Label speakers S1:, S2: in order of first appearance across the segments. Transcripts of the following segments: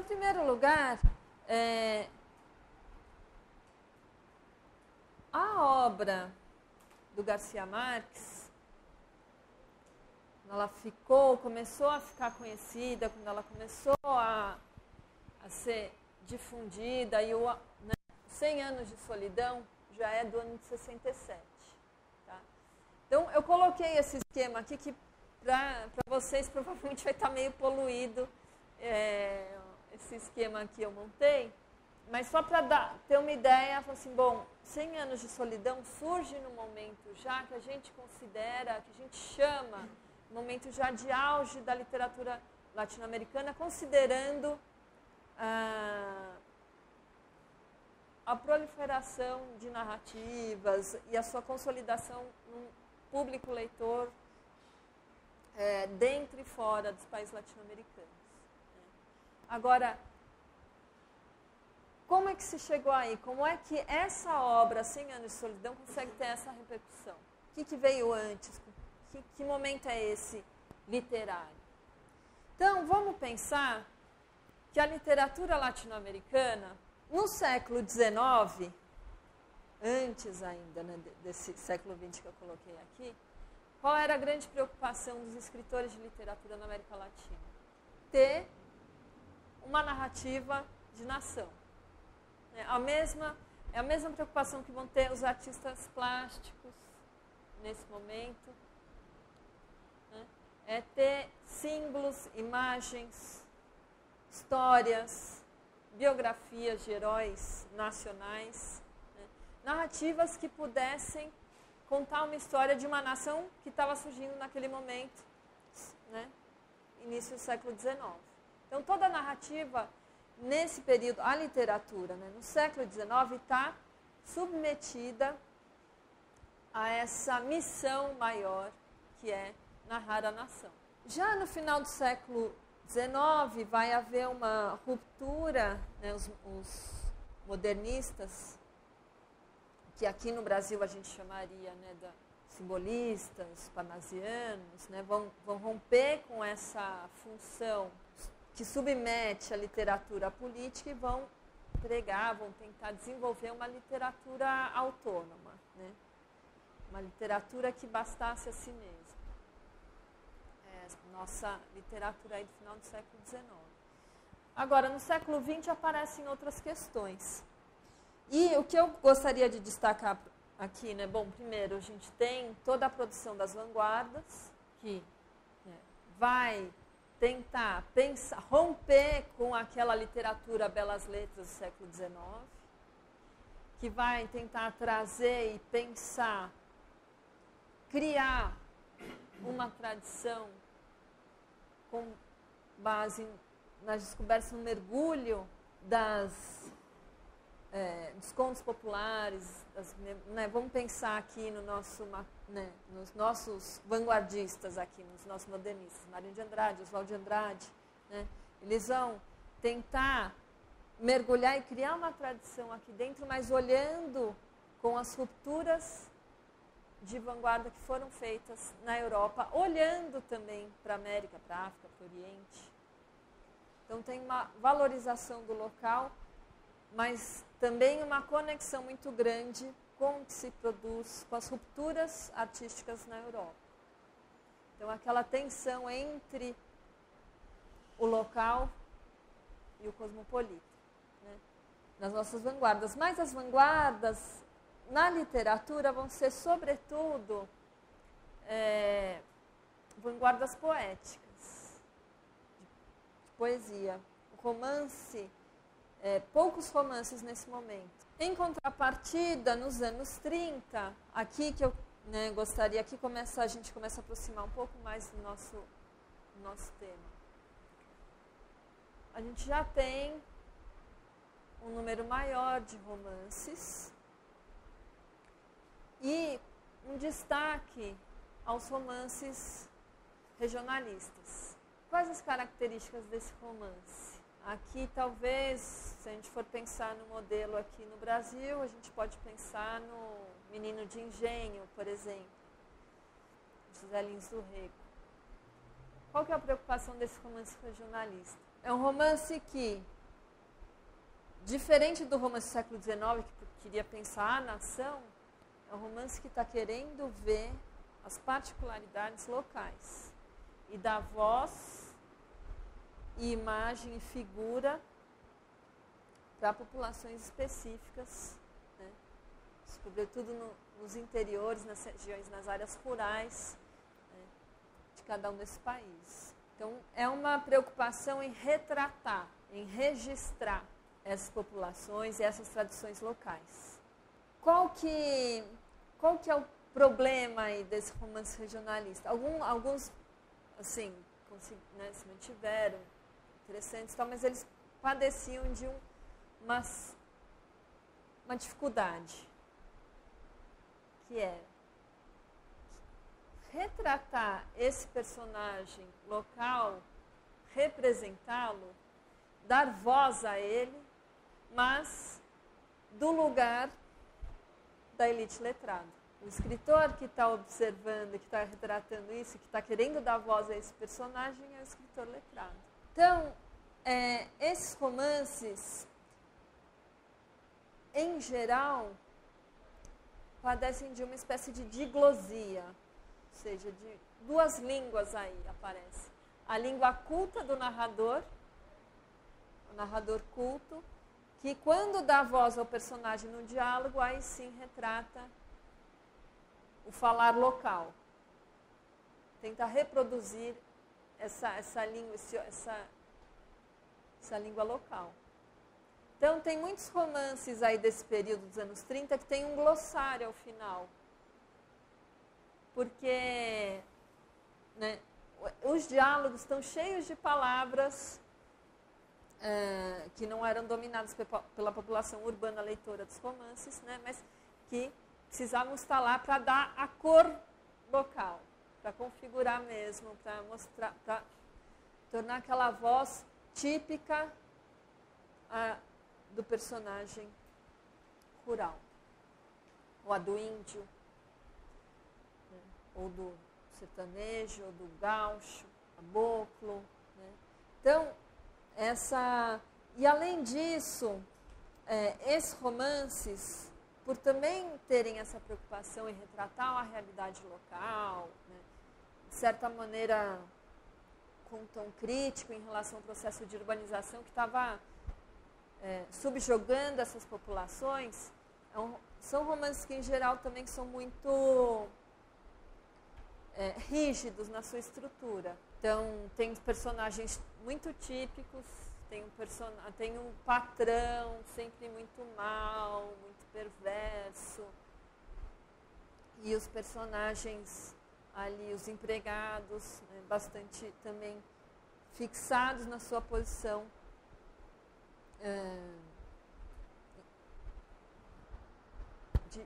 S1: primeiro lugar, a obra do Garcia Marques, ela começou a ficar conhecida, quando ela começou a ser difundida, e 100 anos de solidão já é do ano de 67. Tá? Então, eu coloquei esse esquema aqui, que para vocês provavelmente vai estar meio poluído, esse esquema aqui eu montei, mas só para ter uma ideia, assim, bom, 100 anos de solidão surge no momento já que a gente considera, que a gente chama, momento já de auge da literatura latino-americana, considerando a proliferação de narrativas e a sua consolidação no público leitor dentro e fora dos países latino-americanos. Agora, como é que se chegou aí? Como é que essa obra, 100 anos de solidão, consegue ter essa repercussão? O que veio antes? Que momento é esse literário? Então, vamos pensar que a literatura latino-americana, no século XIX, antes ainda, né, desse século XX que eu coloquei aqui, qual era a grande preocupação dos escritores de literatura na América Latina? Ter uma narrativa de nação. É a mesma preocupação que vão ter os artistas plásticos nesse momento. Né? É ter símbolos, imagens, histórias, biografias de heróis nacionais, né? Narrativas que pudessem contar uma história de uma nação que estava surgindo naquele momento, né? Início do século XIX. Então, toda a narrativa, nesse período, a literatura, né, no século XIX, está submetida a essa missão maior, que é narrar a nação. Já no final do século XIX, vai haver uma ruptura, né, os modernistas, que aqui no Brasil a gente chamaria, né, de simbolistas, parnasianos, né, vão romper com essa função que submete a literatura à política e vão tentar desenvolver uma literatura autônoma, né? Uma literatura que bastasse a si mesma. Nossa literatura aí do final do século XIX. Agora, no século XX aparecem outras questões. E o que eu gostaria de destacar aqui, né? Bom, primeiro, a gente tem toda a produção das vanguardas, que vai tentar romper com aquela literatura belas letras do século XIX, que vai tentar trazer e pensar, criar uma tradição com base nas descobertas, no mergulho dos contos populares, né, vamos pensar aqui nos nossos vanguardistas aqui, nos nossos modernistas, Mário de Andrade, Oswald de Andrade, né, eles vão tentar mergulhar e criar uma tradição aqui dentro, mas olhando com as rupturas de vanguarda que foram feitas na Europa, olhando também para a América, para a África, para o Oriente. Então tem uma valorização do local, mas também uma conexão muito grande com o que se produz, com as rupturas artísticas na Europa. Então, aquela tensão entre o local e o cosmopolita, né? Nas nossas vanguardas. Mas as vanguardas, na literatura, vão ser, sobretudo, vanguardas poéticas, de poesia. O romance... poucos romances nesse momento. Em contrapartida, nos anos 30, aqui que eu gostaria, aqui a gente começa a aproximar um pouco mais do nosso tema. A gente já tem um número maior de romances e um destaque aos romances regionalistas. Quais as características desse romance? Aqui, talvez, se a gente for pensar no modelo aqui no Brasil, a gente pode pensar no Menino de Engenho, por exemplo, José Lins do Rego. Qual que é a preocupação desse romance regionalista? É um romance que Diferente do romance do século XIX, que queria pensar a nação, é um romance que está querendo ver as particularidades locais e dar voz e imagem e figura para populações específicas, né? Sobretudo nos interiores, nas regiões, nas áreas rurais, né, de cada um desses países. Então, é uma preocupação em retratar, em registrar essas populações e essas tradições locais. Qual que é o problema aí desse romance regionalista? Alguns, assim, né, se mantiveram interessantes, tal, mas eles padeciam de uma dificuldade, que é retratar esse personagem local, representá-lo, dar voz a ele, mas do lugar da elite letrada. O escritor que está observando, que está retratando isso, que está querendo dar voz a esse personagem, é o escritor letrado. Então, esses romances, em geral, padecem de uma espécie de diglosia, ou seja, de duas línguas aí aparecem. A língua culta do narrador, o narrador culto, que quando dá voz ao personagem no diálogo, aí sim retrata o falar local. Tenta reproduzir essa língua local. Então, tem muitos romances aí desse período dos anos 30 que tem um glossário ao final. Porque, né, os diálogos estão cheios de palavras que não eram dominadas pela população urbana leitora dos romances, né, mas que precisavam estar lá para dar a cor local, para configurar mesmo, para mostrar, para tornar aquela voz típica do personagem rural, ou a do índio, né, ou do sertanejo, ou do gaúcho, caboclo, né. Então, e além disso, esses romances, por também terem essa preocupação em retratar a realidade local, né, de certa maneira com um tom crítico em relação ao processo de urbanização que estava subjugando essas populações, são romances que em geral também são muito rígidos na sua estrutura. Então, tem personagens muito típicos, tem um patrão sempre muito mau, muito perverso, e os personagens ali, os empregados, né, bastante também fixados na sua posição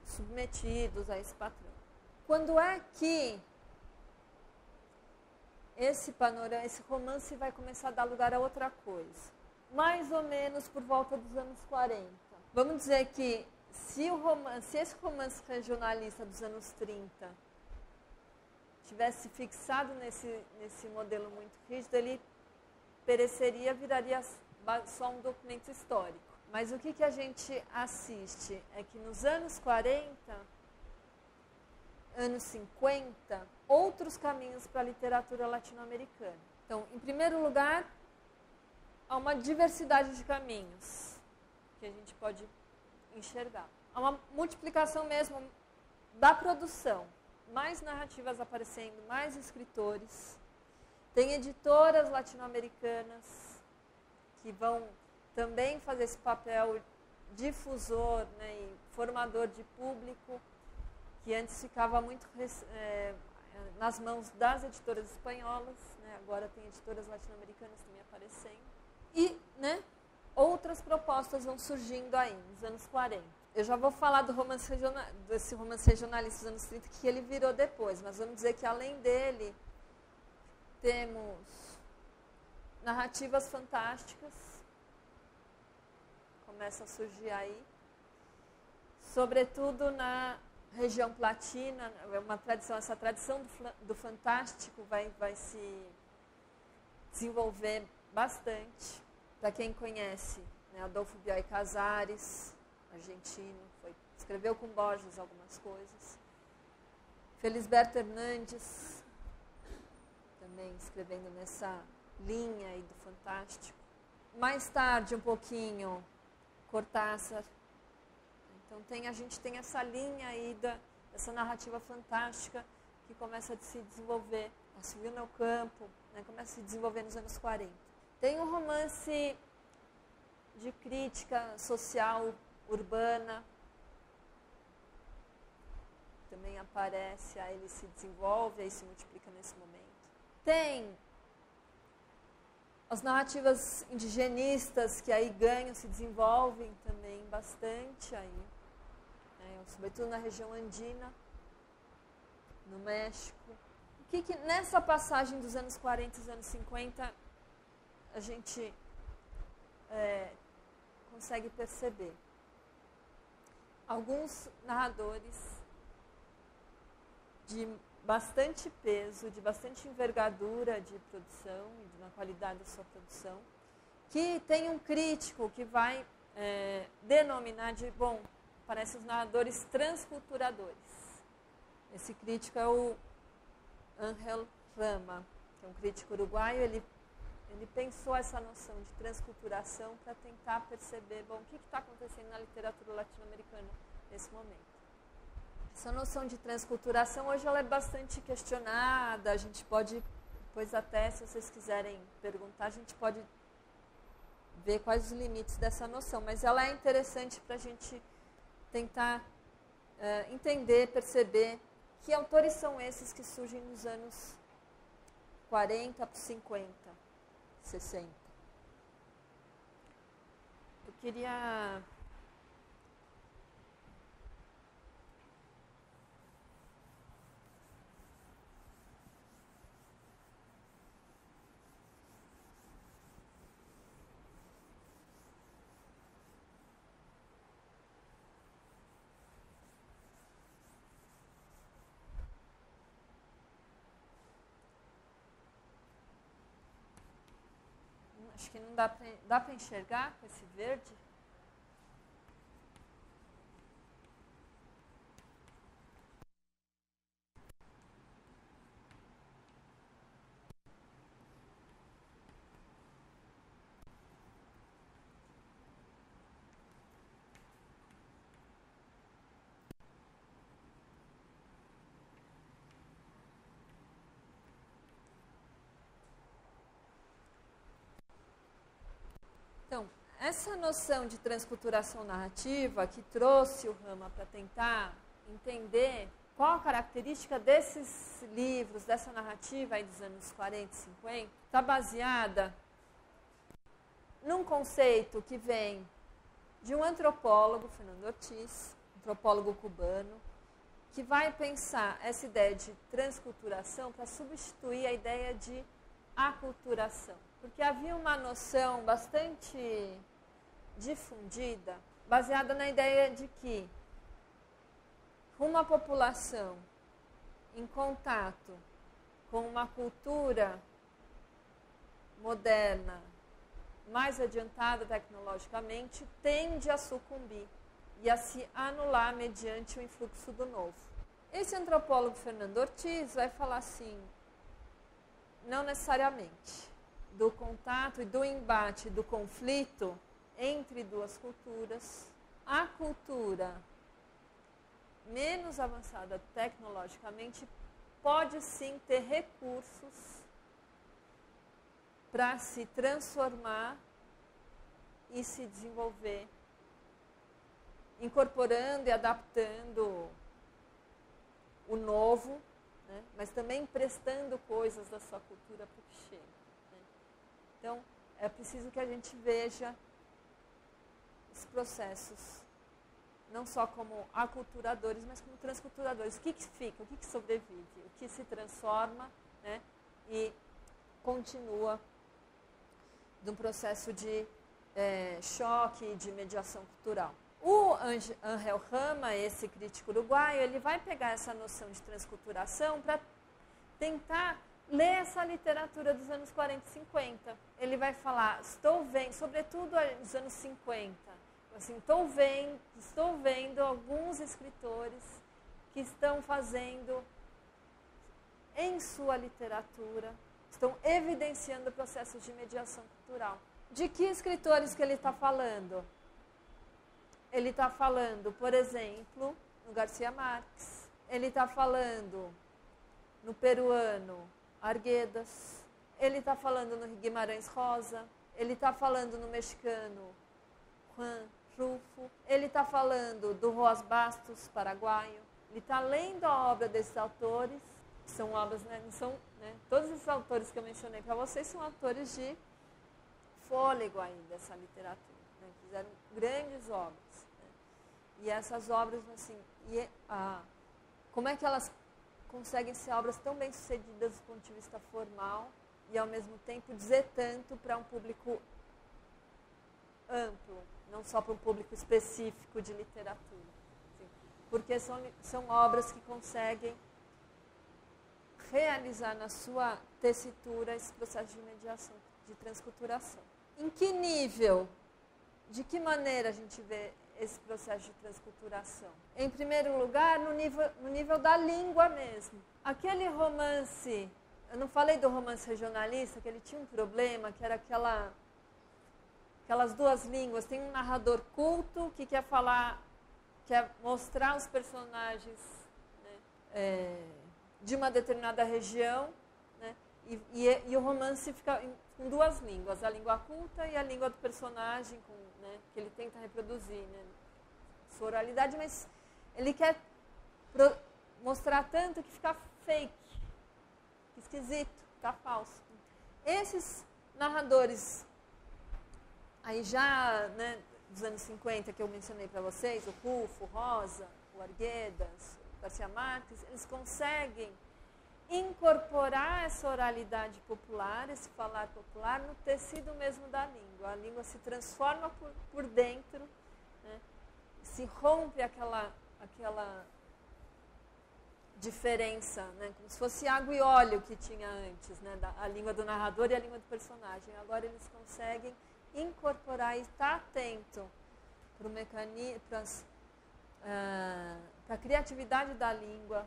S1: submetidos a esse patrão. Quando é que esse romance vai começar a dar lugar a outra coisa? Mais ou menos por volta dos anos 40. Vamos dizer que se esse romance regionalista dos anos 30 tivesse fixado nesse modelo muito rígido, ele pereceria, viraria só um documento histórico. Mas o que a gente assiste é que nos anos 40, anos 50, outros caminhos para a literatura latino-americana. Então, em primeiro lugar, há uma diversidade de caminhos que a gente pode enxergar. Há uma multiplicação mesmo da produção. Mais narrativas aparecendo, mais escritores. Tem editoras latino-americanas que vão também fazer esse papel difusor, né, e formador de público, que antes ficava muito nas mãos das editoras espanholas, né, agora tem editoras latino-americanas também aparecendo. E, né, outras propostas vão surgindo aí, nos anos 40. Eu já vou falar desse romance regionalista dos anos 30, que ele virou depois, mas vamos dizer que além dele, temos narrativas fantásticas, começa a surgir aí, sobretudo na região platina, essa tradição do fantástico vai se desenvolver bastante. Para quem conhece né? Adolfo Bioy Casares, argentino, escreveu com Borges algumas coisas. Felisberto Hernandes, também escrevendo nessa linha aí do fantástico. Mais tarde, um pouquinho, Cortázar. Então a gente tem essa linha aí dessa narrativa fantástica que começa a se desenvolver, a subir no campo, né, começa a se desenvolver nos anos 40. Tem um romance de crítica social urbana, também aparece, aí ele se desenvolve, aí se multiplica nesse momento. Tem as narrativas indigenistas que aí ganham, se desenvolvem também bastante aí, né, sobretudo na região andina, no México. O que nessa passagem dos anos 40 e dos anos 50 a gente consegue perceber? Alguns narradores de bastante peso, de bastante envergadura de produção e na qualidade da sua produção, que tem um crítico que vai denominar de, parece os narradores transculturadores. Esse crítico é o Ángel Rama, que é um crítico uruguaio. Ele pensou essa noção de transculturação para tentar perceber, o que está acontecendo na literatura latino-americana nesse momento. Essa noção de transculturação hoje ela é bastante questionada, a gente pode, depois até, se vocês quiserem perguntar, a gente pode ver quais os limites dessa noção, mas ela é interessante para a gente tentar entender, perceber que autores são esses que surgem nos anos 40 para 50, 60. Eu queria... Acho que não dá para enxergar com esse verde. Então, essa noção de transculturação narrativa que trouxe o Rama para tentar entender qual a característica desses livros, dessa narrativa aí dos anos 40 e 50, está baseada num conceito que vem de um antropólogo, Fernando Ortiz, antropólogo cubano, que vai pensar essa ideia de transculturação para substituir a ideia de aculturação. Porque havia uma noção bastante difundida, baseada na ideia de que uma população em contato com uma cultura moderna, mais adiantada tecnologicamente, tende a sucumbir e a se anular mediante o influxo do novo. Esse antropólogo Fernando Ortiz vai falar assim, não necessariamente. Do contato e do embate, do conflito entre duas culturas, a cultura menos avançada tecnologicamente pode sim ter recursos para se transformar e se desenvolver, incorporando e adaptando o novo, né, mas também emprestando coisas da sua cultura para o que chega. Então, é preciso que a gente veja os processos, não só como aculturadores, mas como transculturadores. O que fica, o que sobrevive, o que se transforma, né, e continua de um processo de choque e de mediação cultural. O Ángel Rama, esse crítico uruguaio, ele vai pegar essa noção de transculturação para tentar lê essa literatura dos anos 40 e 50. Ele vai falar, estou vendo, sobretudo nos anos 50, assim, estou vendo alguns escritores que estão fazendo em sua literatura, estão evidenciando processos de mediação cultural. De que escritores que ele está falando? Ele está falando, por exemplo, no Garcia Marques. Ele está falando no peruano Arguedas. Ele está falando no Guimarães Rosa. Ele está falando no mexicano Juan Rulfo. Ele está falando do Roas Bastos, paraguaio. Ele está lendo a obra desses autores, que são obras, né, não são, né, todos esses autores que eu mencionei para vocês são autores de fôlego aí dessa literatura, né, fizeram grandes obras. Né, e essas obras, assim, como é que elas conseguem ser obras tão bem sucedidas do ponto de vista formal e, ao mesmo tempo, dizer tanto para um público amplo, não só para um público específico de literatura. Assim, porque são obras que conseguem realizar na sua tessitura esse processo de mediação, de transculturação. Em que nível, de que maneira a gente vê esse processo de transculturação? Em primeiro lugar, no nível da língua mesmo. Aquele romance, eu não falei do romance regionalista, que ele tinha um problema, que era aquelas duas línguas. Tem um narrador culto que quer mostrar os personagens, né, de uma determinada região, né, e o romance fica com duas línguas, a língua culta e a língua do personagem, né, que ele tenta reproduzir, né, sua oralidade, mas ele quer mostrar tanto que fica fake, que esquisito, fica falso. Esses narradores, aí já, né, dos anos 50 que eu mencionei para vocês, o Rulfo, o Rosa, o Arguedas, o Garcia Marques, eles conseguem incorporar essa oralidade popular, esse falar popular, no tecido mesmo da língua. A língua se transforma por dentro, né? Se rompe aquela diferença, né? Como se fosse água e óleo que tinha antes, né? A língua do narrador e a língua do personagem. Agora eles conseguem incorporar e estar atento para o mecanismo, para a criatividade da língua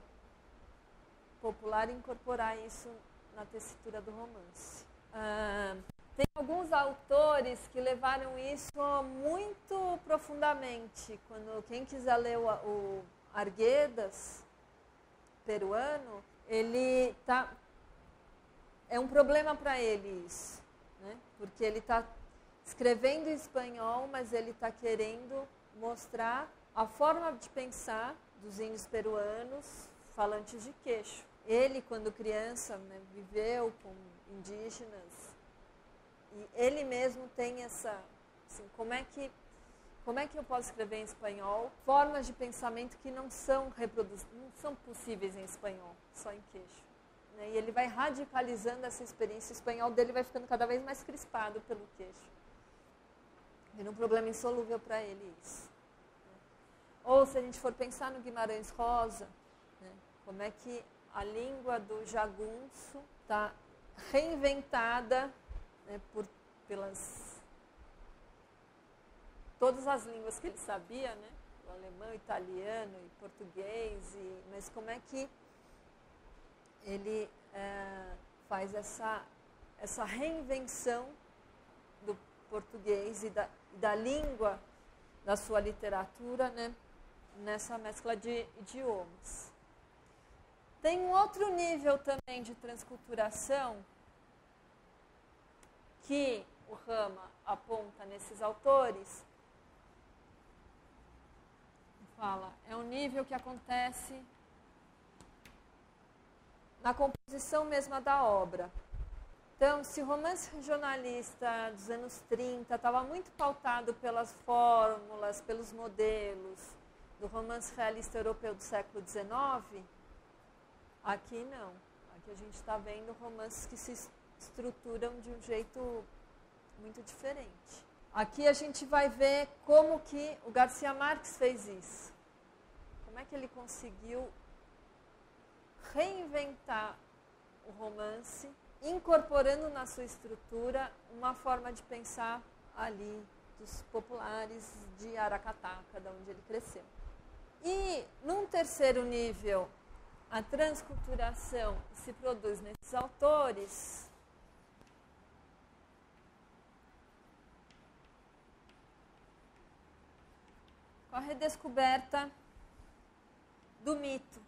S1: popular e incorporar isso na tessitura do romance. Tem alguns autores que levaram isso muito profundamente. Quem quiser ler o Arguedas, peruano, é um problema para ele isso, né? Porque ele está escrevendo em espanhol, mas ele está querendo mostrar a forma de pensar dos índios peruanos falantes de queixo. Ele, quando criança, né, viveu com indígenas e ele mesmo tem essa, assim, como é que eu posso escrever em espanhol formas de pensamento que não são possíveis em espanhol, só em queixo. Né? E ele vai radicalizando essa experiência, o espanhol dele vai ficando cada vez mais crispado pelo queixo. Vira um problema insolúvel para ele isso. Né? Ou se a gente for pensar no Guimarães Rosa, né, como é que a língua do jagunço está reinventada, né, pelas todas as línguas que ele sabia, né, o alemão, o italiano e português, mas como é que ele faz essa reinvenção do português e da língua da sua literatura, né, nessa mescla de idiomas. Tem um outro nível também de transculturação que o Rama aponta nesses autores. É um nível que acontece na composição mesma da obra. Então, se o romance regionalista dos anos 30 estava muito pautado pelas fórmulas, pelos modelos do romance realista europeu do século XIX, aqui não. Aqui a gente está vendo romances que se estruturam de um jeito muito diferente. Aqui a gente vai ver como que o Garcia Marques fez isso. Como é que ele conseguiu reinventar o romance, incorporando na sua estrutura uma forma de pensar ali dos populares de Aracataca, da onde ele cresceu. E, num terceiro nível, a transculturação se produz nesses autores com a redescoberta do mito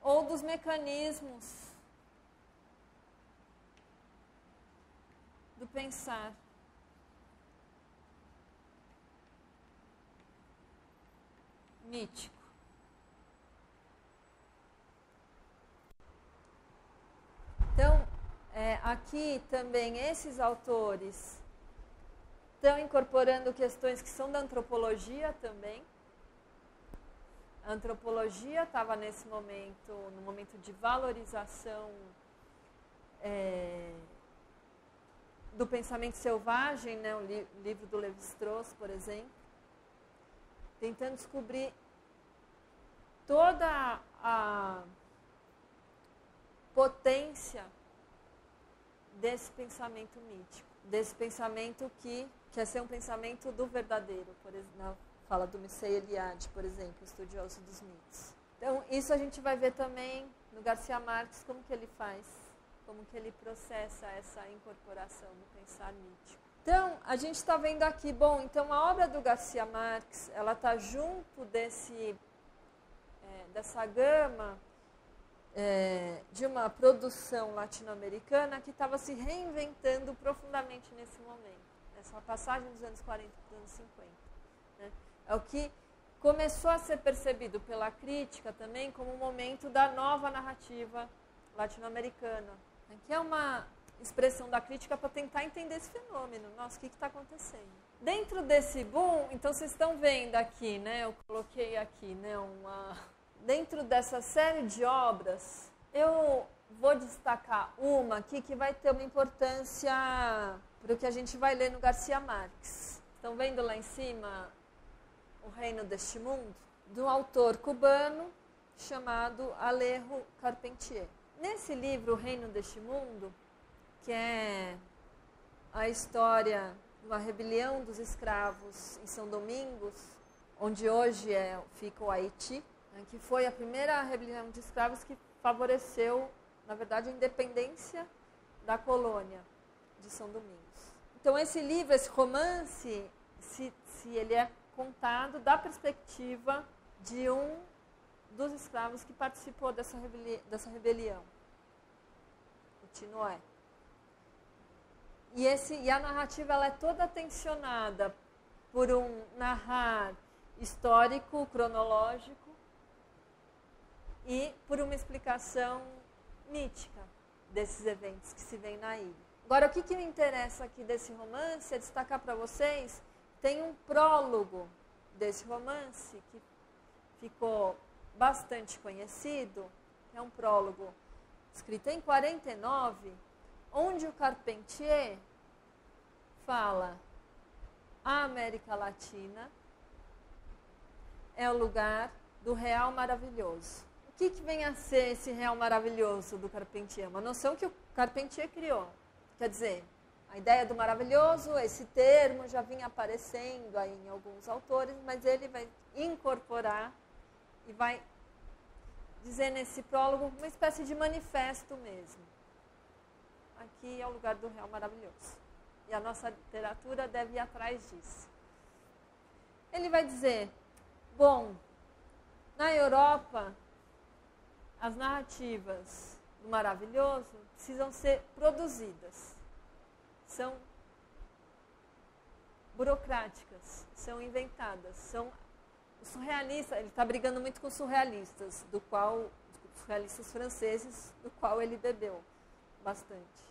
S1: ou dos mecanismos do pensar. Mítico. Então, aqui também esses autores estão incorporando questões que são da antropologia também. A antropologia estava nesse momento, no momento de valorização do pensamento selvagem, né? O livro do Lévi-Strauss, por exemplo, tentando descobrir toda a potência desse pensamento mítico, desse pensamento que quer ser um pensamento do verdadeiro, por exemplo, fala do Mircea Eliade, por exemplo, estudioso dos mitos. Então, isso a gente vai ver também no Garcia Marques, como que ele faz, como que ele processa essa incorporação do pensar mítico. Então, a gente está vendo aqui, bom, então a obra do Garcia Marques, ela está junto dessa gama de uma produção latino-americana que estava se reinventando profundamente nesse momento, nessa passagem dos anos 40 para os anos 50. Né? É o que começou a ser percebido pela crítica também como um momento da nova narrativa latino-americana, né? Que é uma expressão da crítica para tentar entender esse fenômeno. Nossa, o que está acontecendo? Dentro desse boom, então vocês estão vendo aqui, né? Eu coloquei aqui, né? Dentro dessa série de obras, eu vou destacar uma aqui que vai ter uma importância para o que a gente vai ler no Garcia Marques. Estão vendo lá em cima O Reino deste Mundo? De um autor cubano chamado Alejo Carpentier. Nesse livro, O Reino deste Mundo, que é a história de uma rebelião dos escravos em São Domingos, onde hoje fica o Haiti, né, que foi a primeira rebelião de escravos que favoreceu, na verdade, a independência da colônia de São Domingos. Então, esse livro, esse romance, se ele é contado da perspectiva de um dos escravos que participou dessa rebelião, o Tinoé. E a narrativa ela é toda tensionada por um narrar histórico, cronológico, e por uma explicação mítica desses eventos que se vêem na ilha. Agora, o que me interessa aqui desse romance é destacar para vocês, tem um prólogo desse romance que ficou bastante conhecido, que é um prólogo escrito em 49, onde o Carpentier fala: a América Latina é o lugar do real maravilhoso. O que vem a ser esse real maravilhoso do Carpentier? Uma noção que o Carpentier criou. Quer dizer, a ideia do maravilhoso, esse termo já vinha aparecendo aí em alguns autores, mas ele vai incorporar e vai dizer nesse prólogo uma espécie de manifesto mesmo. Aqui é o lugar do real maravilhoso. E a nossa literatura deve ir atrás disso. Ele vai dizer, bom, na Europa, as narrativas do maravilhoso precisam ser produzidas. São burocráticas, são inventadas, são surrealistas. Ele está brigando muito com os surrealistas, surrealistas franceses, do qual ele bebeu bastante.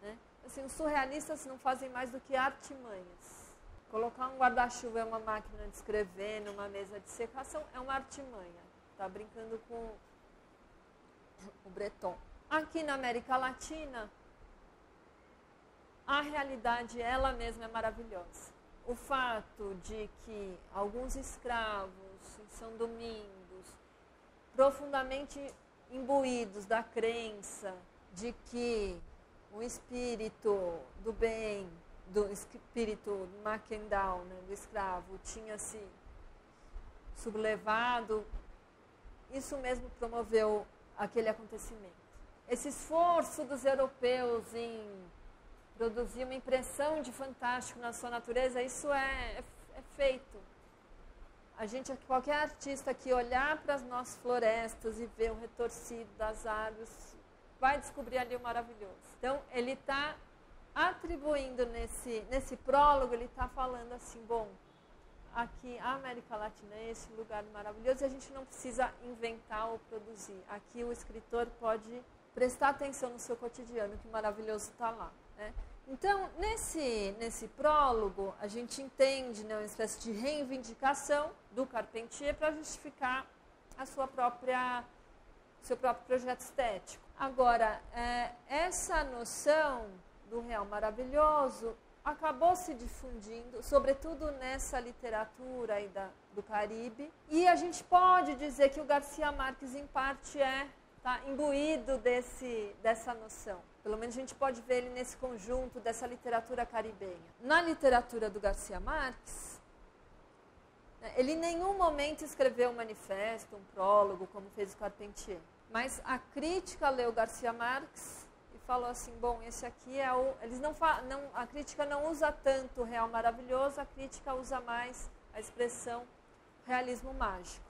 S1: Né? Assim, os surrealistas não fazem mais do que artimanhas. Colocar um guarda-chuva é uma máquina de escrever, numa mesa de secação, é uma artimanha. Está brincando com o Breton. Aqui na América Latina, a realidade ela mesma é maravilhosa. O fato de que alguns escravos em São Domingos profundamente imbuídos da crença de que o espírito do bem, do espírito do Mackendown, né, do escravo, tinha se sublevado, isso mesmo promoveu aquele acontecimento. Esse esforço dos europeus em produzir uma impressão de fantástico na sua natureza, isso é feito. Qualquer artista que olhar para as nossas florestas e ver o retorcido das árvores, vai descobrir ali o maravilhoso. Então, ele está atribuindo nesse prólogo, ele está falando assim, bom, aqui a América Latina é esse lugar maravilhoso e a gente não precisa inventar ou produzir. Aqui o escritor pode prestar atenção no seu cotidiano, que maravilhoso está lá, né? Então, nesse prólogo, a gente entende, né, uma espécie de reivindicação do Carpentier para justificar seu próprio projeto estético. Agora, essa noção do real maravilhoso acabou se difundindo, sobretudo nessa literatura aí do Caribe, e a gente pode dizer que o Garcia Marques, em parte, está imbuído dessa noção. Pelo menos a gente pode ver ele nesse conjunto dessa literatura caribenha. Na literatura do Garcia Marques, ele em nenhum momento escreveu um manifesto, um prólogo, como fez o Carpentier. Mas a crítica leu Garcia Marques e falou assim, bom, esse aqui é o... a crítica não usa tanto o real maravilhoso, a crítica usa mais a expressão realismo mágico,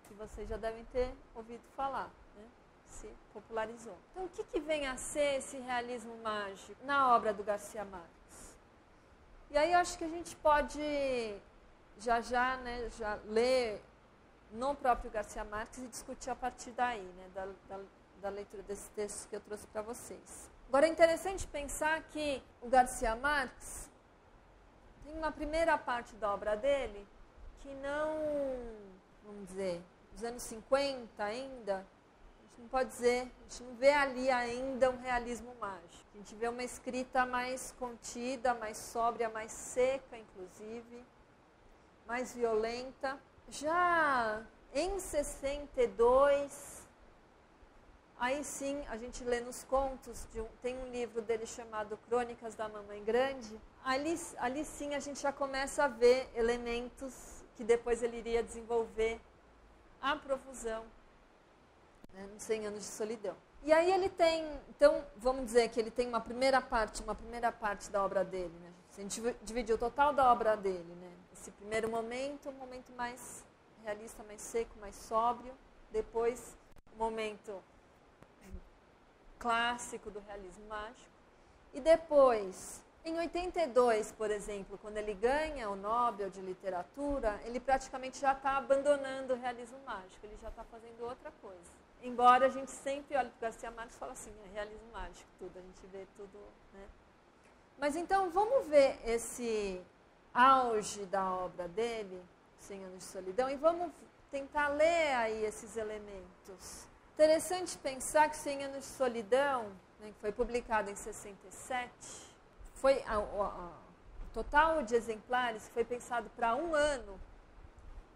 S1: que vocês já devem ter ouvido falar, né? Se popularizou. Então, o que vem a ser esse realismo mágico na obra do Garcia Marques? E aí eu acho que a gente pode já ler no próprio Garcia Marques e discutir a partir daí, né, da leitura desses textos que eu trouxe para vocês. Agora, é interessante pensar que o Garcia Marques tem uma primeira parte da obra dele que não, vamos dizer, nos anos 50 ainda, a gente não pode dizer, a gente não vê ali ainda um realismo mágico. A gente vê uma escrita mais contida, mais sóbria, mais seca, inclusive, mais violenta. Já em 62, aí sim, a gente lê nos contos, tem um livro dele chamado Crônicas da Mamãe Grande, ali sim a gente já começa a ver elementos que depois ele iria desenvolver à profusão, né, nos 100 Anos de Solidão. E aí ele tem, então, vamos dizer que ele tem uma primeira parte da obra dele, né? A gente dividiu o total da obra dele, né? Esse primeiro momento, um momento mais realista, mais seco, mais sóbrio. Depois, o momento clássico do realismo mágico. E depois, em 82, por exemplo, quando ele ganha o Nobel de Literatura, ele praticamente já está abandonando o realismo mágico, ele já está fazendo outra coisa. Embora a gente sempre olhe para o Garcia Marques e fale assim, é realismo mágico, tudo, a gente vê tudo, né? Mas então, vamos ver esse auge da obra dele, 100 Anos de Solidão, e vamos tentar ler aí esses elementos. Interessante pensar que 100 Anos de Solidão, né, que foi publicado em 67, foi o total de exemplares que foi pensado para um ano,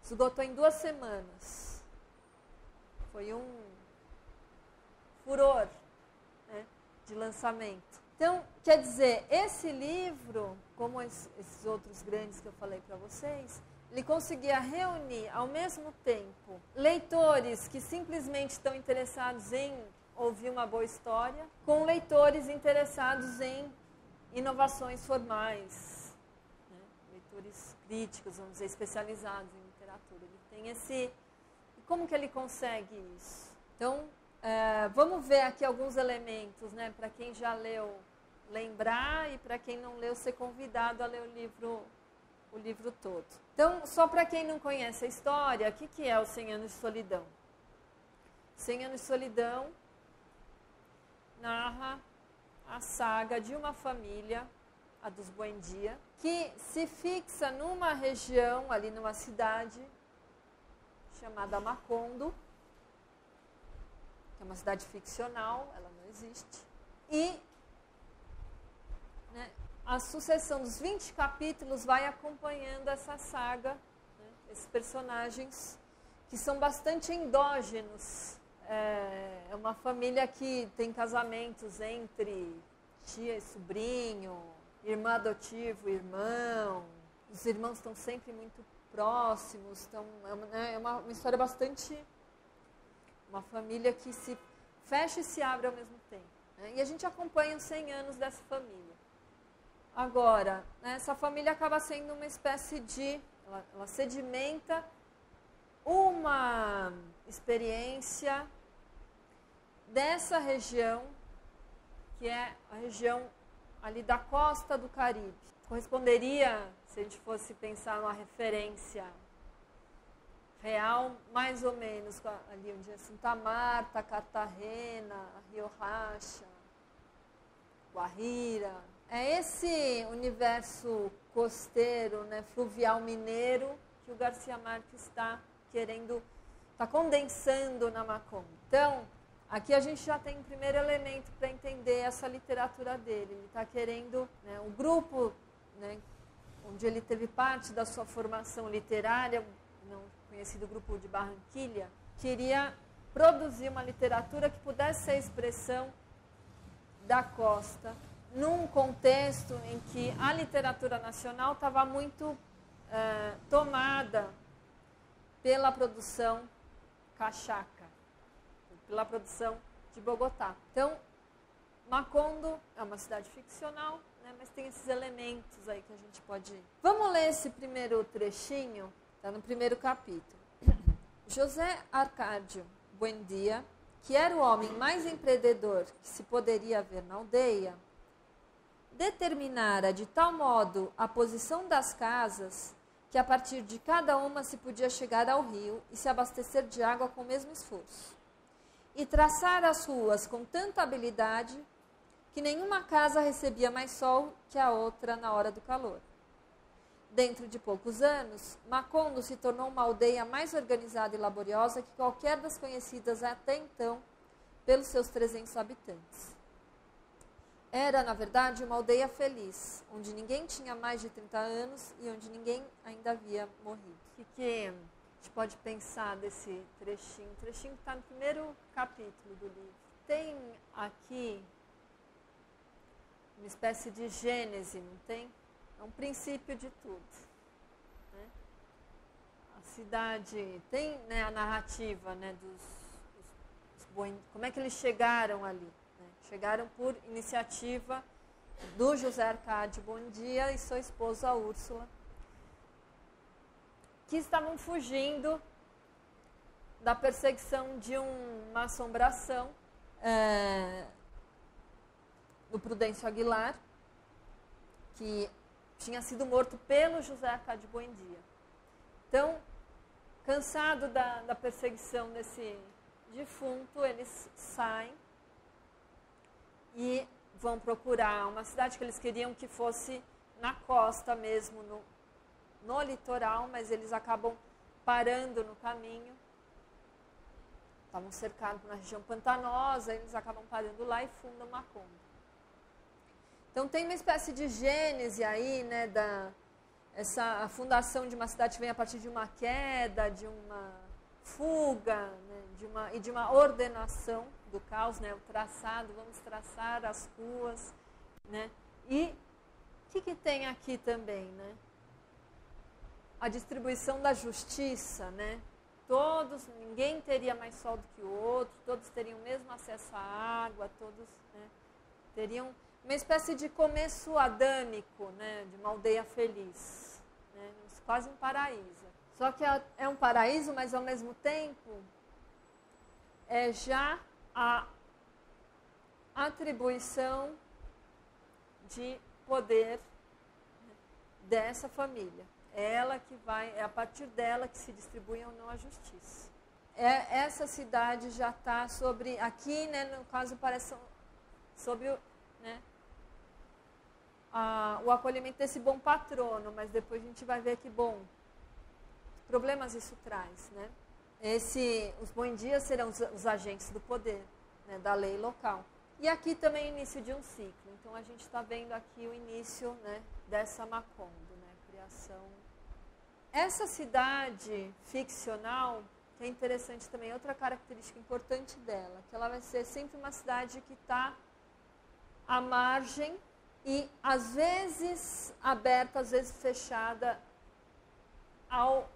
S1: esgotou em 2 semanas. Foi um furor, né, de lançamento. Então, quer dizer, esse livro, como esses outros grandes que eu falei para vocês, ele conseguia reunir ao mesmo tempo leitores que simplesmente estão interessados em ouvir uma boa história, com leitores interessados em inovações formais, né? Leitores críticos, vamos dizer, especializados em literatura. Ele tem esse... E como que ele consegue isso? Então, vamos ver aqui alguns elementos, né, para quem já leu, lembrar, e para quem não leu, ser convidado a ler o livro todo. Então, só para quem não conhece a história, o que é o 100 Anos de Solidão? 100 Anos de Solidão narra a saga de uma família, a dos Buendia, que se fixa numa região, ali numa cidade chamada Macondo, que é uma cidade ficcional, ela não existe, e, né, a sucessão dos 20 capítulos vai acompanhando essa saga, né, esses personagens que são bastante endógenos. É uma família que tem casamentos entre tia e sobrinho, irmã adotivo, irmão. Os irmãos estão sempre muito próximos. Então, é uma história bastante... Uma família que se fecha e se abre ao mesmo tempo. Né? E a gente acompanha os 100 anos dessa família. Agora, né, essa família acaba sendo uma espécie de... Ela sedimenta uma experiência dessa região, que é a região ali da costa do Caribe. Corresponderia, se a gente fosse pensar numa referência real, mais ou menos ali onde é Santa Marta, Cartagena, Riohacha, Guajira. É esse universo costeiro, né, fluvial mineiro, que o Garcia Marques está querendo, está condensando na Macondo. Então, aqui a gente já tem um primeiro elemento para entender essa literatura dele. Ele está querendo, né, o grupo, né, onde ele teve parte da sua formação literária, não conhecido grupo de Barranquilha, queria produzir uma literatura que pudesse ser a expressão da costa, num contexto em que a literatura nacional estava muito tomada pela produção cachaca, pela produção de Bogotá. Então, Macondo é uma cidade ficcional, né, mas tem esses elementos aí que a gente pode... Vamos ler esse primeiro trechinho, está no primeiro capítulo. José Arcádio Buendia, que era o homem mais empreendedor que se poderia ver na aldeia, determinara de tal modo a posição das casas que a partir de cada uma se podia chegar ao rio e se abastecer de água com o mesmo esforço. E traçar as ruas com tanta habilidade que nenhuma casa recebia mais sol que a outra na hora do calor. Dentro de poucos anos, Macondo se tornou uma aldeia mais organizada e laboriosa que qualquer das conhecidas até então pelos seus 300 habitantes. Era, na verdade, uma aldeia feliz, onde ninguém tinha mais de 30 anos e onde ninguém ainda havia morrido. O que a gente pode pensar desse trechinho? O trechinho está no primeiro capítulo do livro. Tem aqui uma espécie de gênese, não tem? É um princípio de tudo. Né? A cidade tem, né, a narrativa, né, como é que eles chegaram ali. Chegaram por iniciativa do José Arcádio Buendia e sua esposa Úrsula, que estavam fugindo da perseguição de uma assombração do Prudêncio Aguilar, que tinha sido morto pelo José Arcádio Buendia. Então, cansado da perseguição desse defunto, eles saem e vão procurar uma cidade que eles queriam que fosse na costa mesmo, no litoral, mas eles acabam parando no caminho. Estavam cercados na região pantanosa, eles acabam parando lá e fundam Macondo. Então tem uma espécie de gênese aí, né, a fundação de uma cidade que vem a partir de uma queda, de uma fuga, né, de uma ordenação do caos, né, o traçado, vamos traçar as ruas, né? E o que tem aqui também, né? A distribuição da justiça, né? Ninguém teria mais sol do que o outro, todos teriam o mesmo acesso à água, todos, né, teriam uma espécie de começo adâmico, né, de uma aldeia feliz, né, quase um paraíso. Só que é um paraíso, mas ao mesmo tempo é já a atribuição de poder dessa família. É a partir dela que se distribui ou não a justiça. Essa cidade já está sobre, aqui, né, no caso parece sobre né, o acolhimento desse bom patrono, mas depois a gente vai ver que problemas isso traz, né? Os Buendias serão os agentes do poder, né, da lei local. E aqui também o início de um ciclo. Então a gente está vendo aqui o início, né, dessa Macondo, né, criação. Essa cidade ficcional, que é interessante também, outra característica importante dela, que ela vai ser sempre uma cidade que está à margem e às vezes aberta, às vezes fechada ao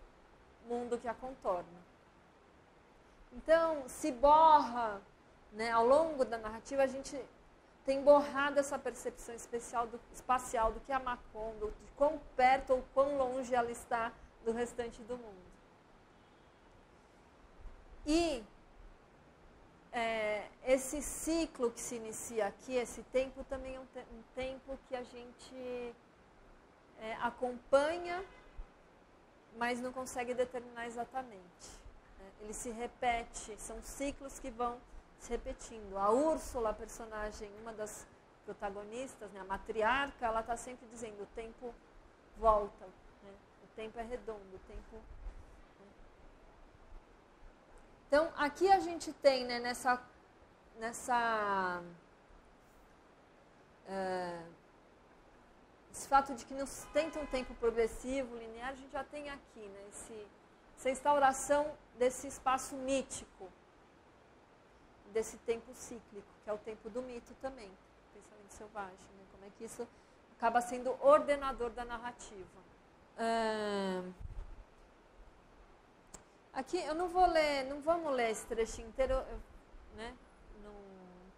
S1: mundo que a contorna. Então, se borra, né, ao longo da narrativa, a gente tem borrado essa percepção espacial do que é Macondo, de quão perto ou quão longe ela está do restante do mundo. E esse ciclo que se inicia aqui, esse tempo também é um tempo que a gente acompanha, mas não consegue determinar exatamente. Né? Ele se repete, são ciclos que vão se repetindo. A Úrsula, a personagem, uma das protagonistas, né, a matriarca, ela está sempre dizendo, o tempo volta, né? O tempo é redondo, o tempo... Então, aqui a gente tem, né, esse fato de que não se tenta um tempo progressivo, linear, a gente já tem aqui, né, essa instauração desse espaço mítico, desse tempo cíclico, que é o tempo do mito também, pensamento selvagem, né, como é que isso acaba sendo ordenador da narrativa. Aqui eu não vou ler, não vamos ler esse trechinho inteiro, né? Não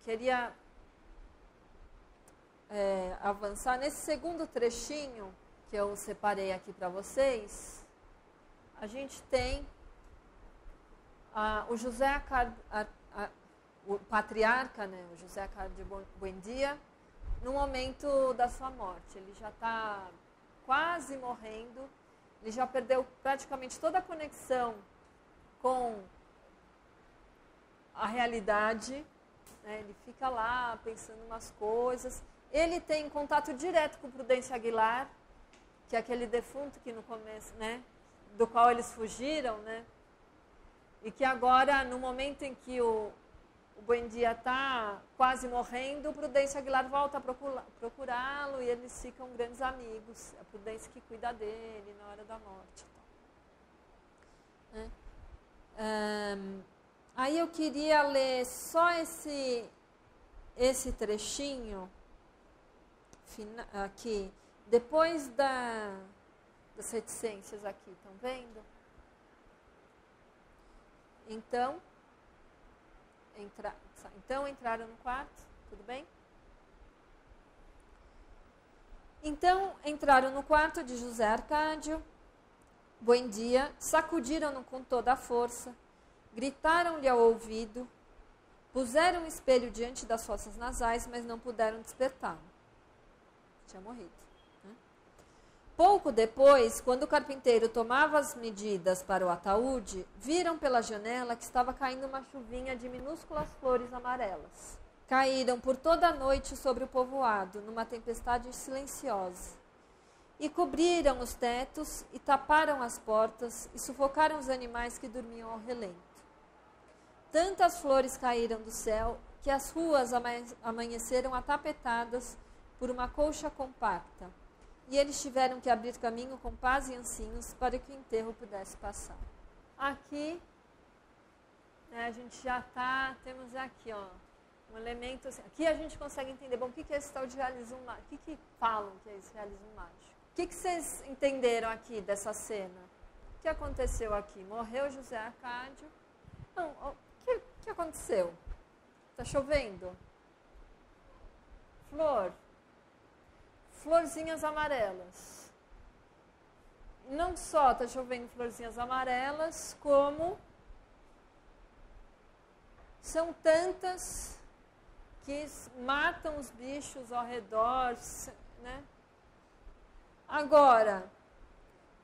S1: queria avançar. Nesse segundo trechinho que eu separei aqui para vocês, a gente tem o José Acard, o patriarca, né? O José Acard de Buendia, no momento da sua morte. Ele já está quase morrendo, ele já perdeu praticamente toda a conexão com a realidade, né? Ele fica lá pensando umas coisas. Ele tem contato direto com o Prudêncio Aguilar, que é aquele defunto que no começo, né, do qual eles fugiram, né? E que agora, no momento em que o Buendia está quase morrendo, o Prudêncio Aguilar volta a procurá-lo e eles ficam grandes amigos. É a Prudência que cuida dele na hora da morte. Né? Aí eu queria ler só esse trechinho aqui, depois das reticências aqui, estão vendo? Então entraram no quarto, tudo bem? Então entraram no quarto de José Arcádio, Buendia, sacudiram-no com toda a força, gritaram-lhe ao ouvido, puseram um espelho diante das fossas nasais, mas não puderam despertá-lo. Tinha morrido. Né? Pouco depois, quando o carpinteiro tomava as medidas para o ataúde, viram pela janela que estava caindo uma chuvinha de minúsculas flores amarelas. Caíram por toda a noite sobre o povoado, numa tempestade silenciosa. E cobriram os tetos, e taparam as portas, e sufocaram os animais que dormiam ao relento. Tantas flores caíram do céu, que as ruas amanheceram atapetadas por uma colcha compacta, e eles tiveram que abrir caminho com pás e ancinhos para que o enterro pudesse passar. Aqui, né, a gente já temos aqui, ó, um elemento, assim, aqui a gente consegue entender, bom, o que é esse tal de realismo mágico? O que falam que é esse realismo mágico? O que vocês entenderam aqui dessa cena? O que aconteceu aqui? Morreu José Arcádio. Não, o que aconteceu? Está chovendo? Florzinhas amarelas. Não só está chovendo florzinhas amarelas, como são tantas que matam os bichos ao redor, né? Agora,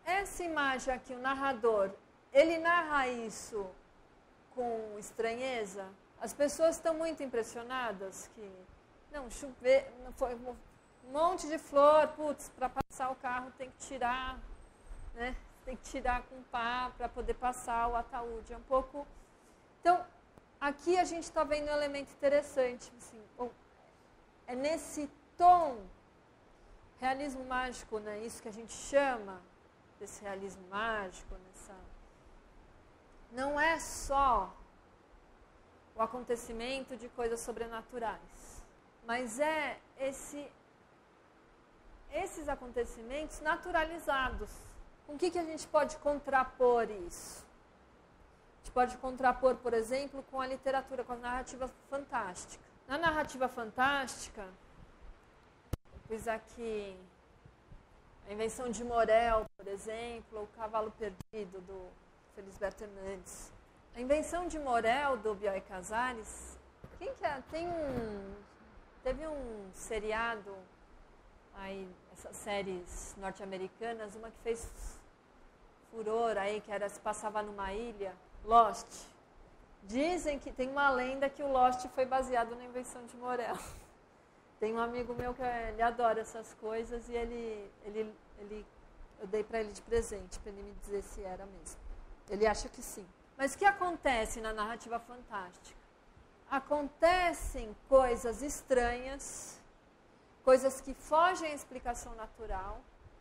S1: essa imagem aqui, o narrador, ele narra isso com estranheza? As pessoas estão muito impressionadas que, não, chover, foi um monte de flor, putz, para passar o carro tem que tirar, né? Tem que tirar com pá para poder passar o ataúde. É um pouco... Então, aqui a gente está vendo um elemento interessante, assim, é nesse tom realismo mágico, né? Isso que a gente chama desse realismo mágico, não é só o acontecimento de coisas sobrenaturais, mas é esses acontecimentos naturalizados. Com o que a gente pode contrapor isso? A gente pode contrapor, por exemplo, com a literatura, com a narrativa fantástica. Na narrativa fantástica, eu pus aqui A Invenção de Morel, por exemplo, O Cavalo Perdido, do Felisberto Hernandes. A Invenção de Morel, do Bioy Casares, quem que é? Teve um seriado, aí, essas séries norte-americanas, uma que fez furor aí, que se passava numa ilha, Lost. Dizem que tem uma lenda que o Lost foi baseado na Invenção de Morel. Tem um amigo meu que ele adora essas coisas e eu dei para ele de presente, para ele me dizer se era mesmo. Ele acha que sim. Mas o que acontece na narrativa fantástica? Acontecem coisas estranhas, coisas que fogem à explicação natural,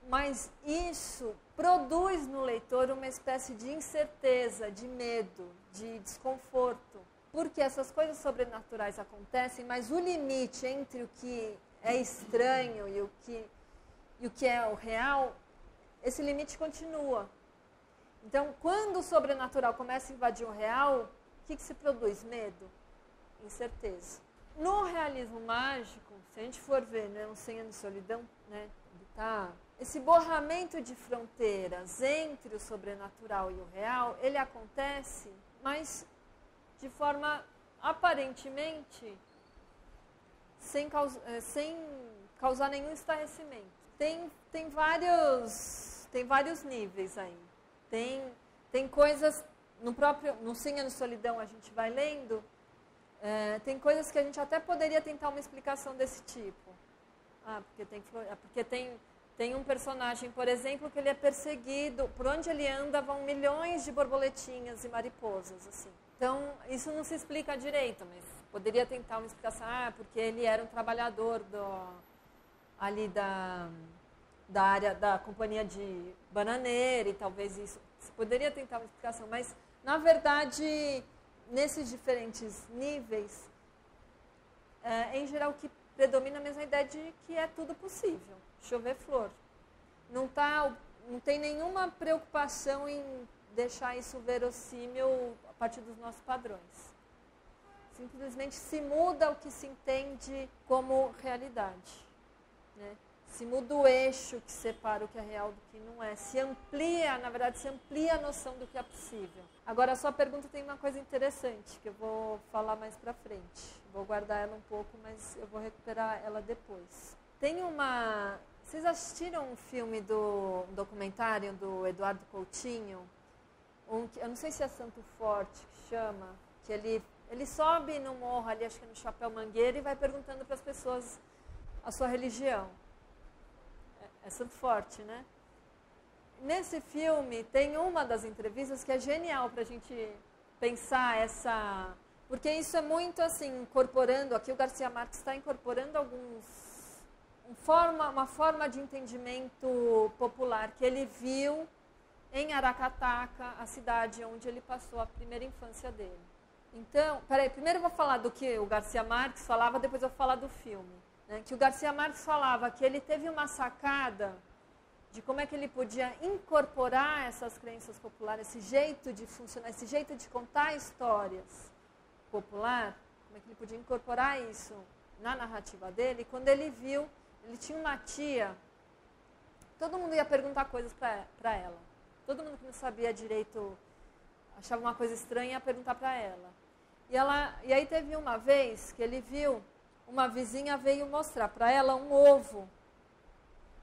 S1: mas isso produz no leitor uma espécie de incerteza, de medo, de desconforto. Porque essas coisas sobrenaturais acontecem, mas o limite entre o que é estranho e o que é o real, esse limite continua. Então, quando o sobrenatural começa a invadir o real, o que se produz? Medo, incerteza. No realismo mágico, se a gente for ver, né, um 100 anos de solidão, né, esse borramento de fronteiras entre o sobrenatural e o real, ele acontece, mas de forma aparentemente sem causar nenhum estarrecimento. Tem vários níveis aí. Tem coisas, no 100 anos de solidão a gente vai lendo, tem coisas que a gente até poderia tentar uma explicação desse tipo. Porque tem um personagem, por exemplo, que ele é perseguido, por onde ele anda vão milhões de borboletinhas e mariposas, assim. Então, isso não se explica direito, mas poderia tentar uma explicação, porque ele era um trabalhador ali da área da companhia de bananeira e talvez isso. Se poderia tentar uma explicação, mas, na verdade, nesses diferentes níveis, em geral, o que predomina a mesma ideia de que é tudo possível. Chover flor. Não tem nenhuma preocupação em deixar isso verossímil a partir dos nossos padrões. Simplesmente se muda o que se entende como realidade, né? Se muda o eixo que separa o que é real do que não é. Na verdade, se amplia a noção do que é possível. Agora, a sua pergunta tem uma coisa interessante, que eu vou falar mais pra frente. Vou guardar ela um pouco, mas eu vou recuperar ela depois. Vocês assistiram um filme um documentário do Eduardo Coutinho? Eu não sei se é Santo Forte que chama, que ele sobe no morro ali, acho que é no Chapéu Mangueira, e vai perguntando para as pessoas a sua religião. É Santo Forte, né? Nesse filme tem uma das entrevistas que é genial para a gente pensar porque isso é muito assim, incorporando, aqui o Garcia Marques está incorporando uma forma de entendimento popular que ele viu em Aracataca, a cidade onde ele passou a primeira infância dele. Então, primeiro eu vou falar do que o Garcia Marques falava, depois eu vou falar do filme. Né? Que o Garcia Marques falava que ele teve uma sacada de como é que ele podia incorporar essas crenças populares, esse jeito de funcionar, esse jeito de contar histórias popular, como é que ele podia incorporar isso na narrativa dele. E quando ele tinha uma tia, todo mundo ia perguntar coisas para ela. Todo mundo que não sabia direito, achava uma coisa estranha, ia perguntar para ela. E aí teve uma vez que ele viu, uma vizinha veio mostrar para ela um ovo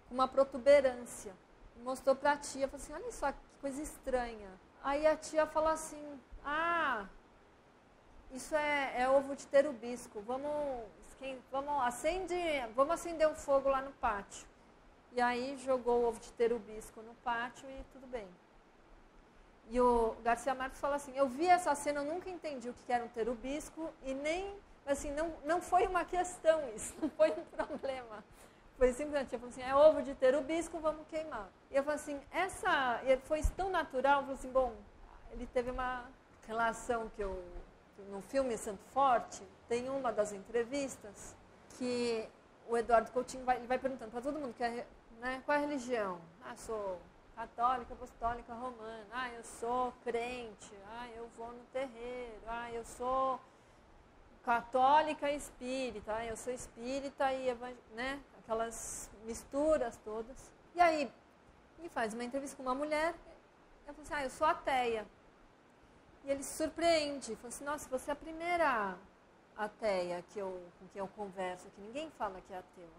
S1: com uma protuberância. Mostrou para a tia, falou assim, olha só que coisa estranha. Aí a tia falou assim, isso é ovo de terubisco, vamos acender um fogo lá no pátio. E aí jogou o ovo de terubisco no pátio e tudo bem. E o Garcia Marques fala assim, eu vi essa cena, eu nunca entendi o que era um terubisco e nem, assim, não foi uma questão isso, não foi um problema. Foi simplesmente, eu falei assim, é ovo de terubisco, vamos queimar. E eu falei assim, foi tão natural, eu falei assim, bom, ele teve uma relação que no filme Santo Forte, tem uma das entrevistas que o Eduardo Coutinho vai perguntando para todo mundo né, qual é a religião. Sou católica, apostólica, romana. Eu sou crente. Eu vou no terreiro. Eu sou católica e espírita. Eu sou espírita e né, aquelas misturas todas. E aí, me faz uma entrevista com uma mulher. Eu falo assim, eu sou ateia. E ele se surpreende. Fala assim, nossa, você é a primeira ateia com quem eu converso, que ninguém fala que é ateu. Eu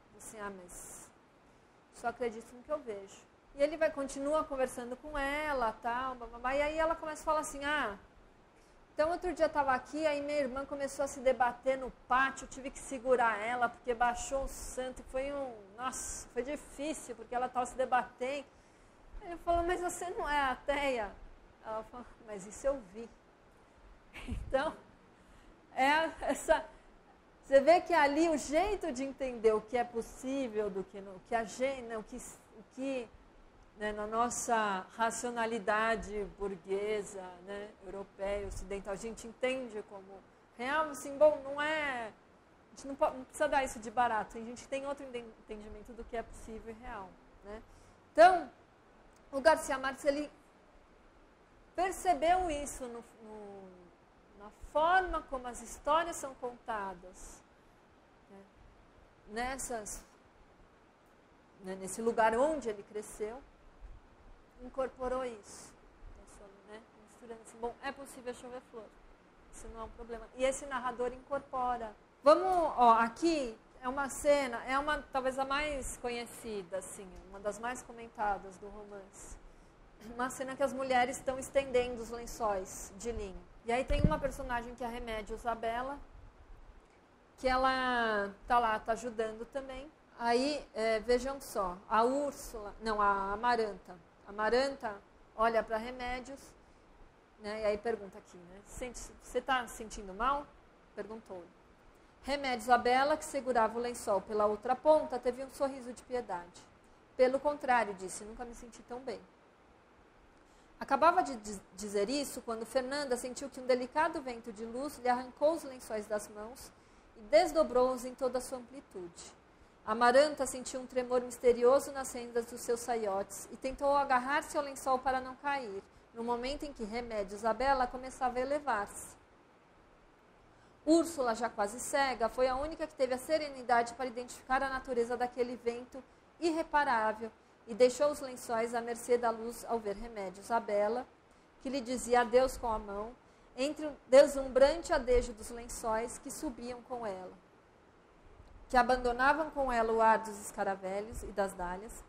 S1: falo assim, mas só acredito no que eu vejo. E ele continua conversando com ela, tal, e aí ela começa a falar assim, então outro dia eu estava aqui, aí minha irmã começou a se debater no pátio, eu tive que segurar ela, porque baixou o santo, nossa, foi difícil, porque ela estava se debatendo. Ele falou, mas você não é ateia? Ela falou, mas isso eu vi. Então, você vê que ali o jeito de entender o que é possível, né, na nossa racionalidade burguesa, né, europeia, ocidental, a gente entende como real, assim, bom, não é... A gente não precisa dar isso de barato, a gente tem outro entendimento do que é possível e real. Né? Então, o Garcia Marques, ele percebeu isso na forma como as histórias são contadas, né? Nesse lugar onde ele cresceu, incorporou isso. Né? Misturando assim, bom, é possível chover flor, isso não é um problema. E esse narrador incorpora. Aqui é uma cena, talvez a mais conhecida, assim, uma das mais comentadas do romance. Uma cena que as mulheres estão estendendo os lençóis de linho. E aí tem uma personagem que é a Remédio Isabela, que ela tá ajudando também. Aí, vejam só, a Amaranta. A Amaranta olha para Remédios, né, e aí pergunta aqui, né, você está se sentindo mal? Perguntou-lhe. Remédio Isabela, que segurava o lençol pela outra ponta, teve um sorriso de piedade. Pelo contrário, disse, nunca me senti tão bem. Acabava de dizer isso quando Fernanda sentiu que um delicado vento de luz lhe arrancou os lençóis das mãos e desdobrou-os em toda a sua amplitude. Amaranta sentiu um tremor misterioso nas rendas dos seus saiotes e tentou agarrar-se ao lençol para não cair, no momento em que Remédio Isabela começava a elevar-se. Úrsula, já quase cega, foi a única que teve a serenidade para identificar a natureza daquele vento irreparável e deixou os lençóis à mercê da luz ao ver Remédio Isabela, que lhe dizia adeus com a mão, entre o deslumbrante adejo dos lençóis que subiam com ela, que abandonavam com ela o ar dos escaravelhos e das dálias,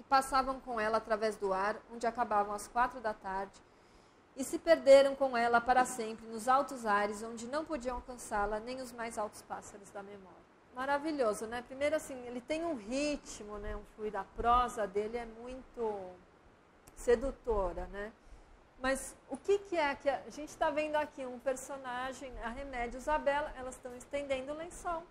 S1: e passavam com ela através do ar, onde acabavam às 4 da tarde, e se perderam com ela para sempre nos altos ares, onde não podiam alcançá-la nem os mais altos pássaros da memória. Maravilhoso, né? Primeiro, assim, ele tem um ritmo, né? Um fluir, a prosa dele é muito sedutora, né? Mas o que é que a gente está vendo aqui? Um personagem, a Remédio Isabela, elas estão estendendo o lençol.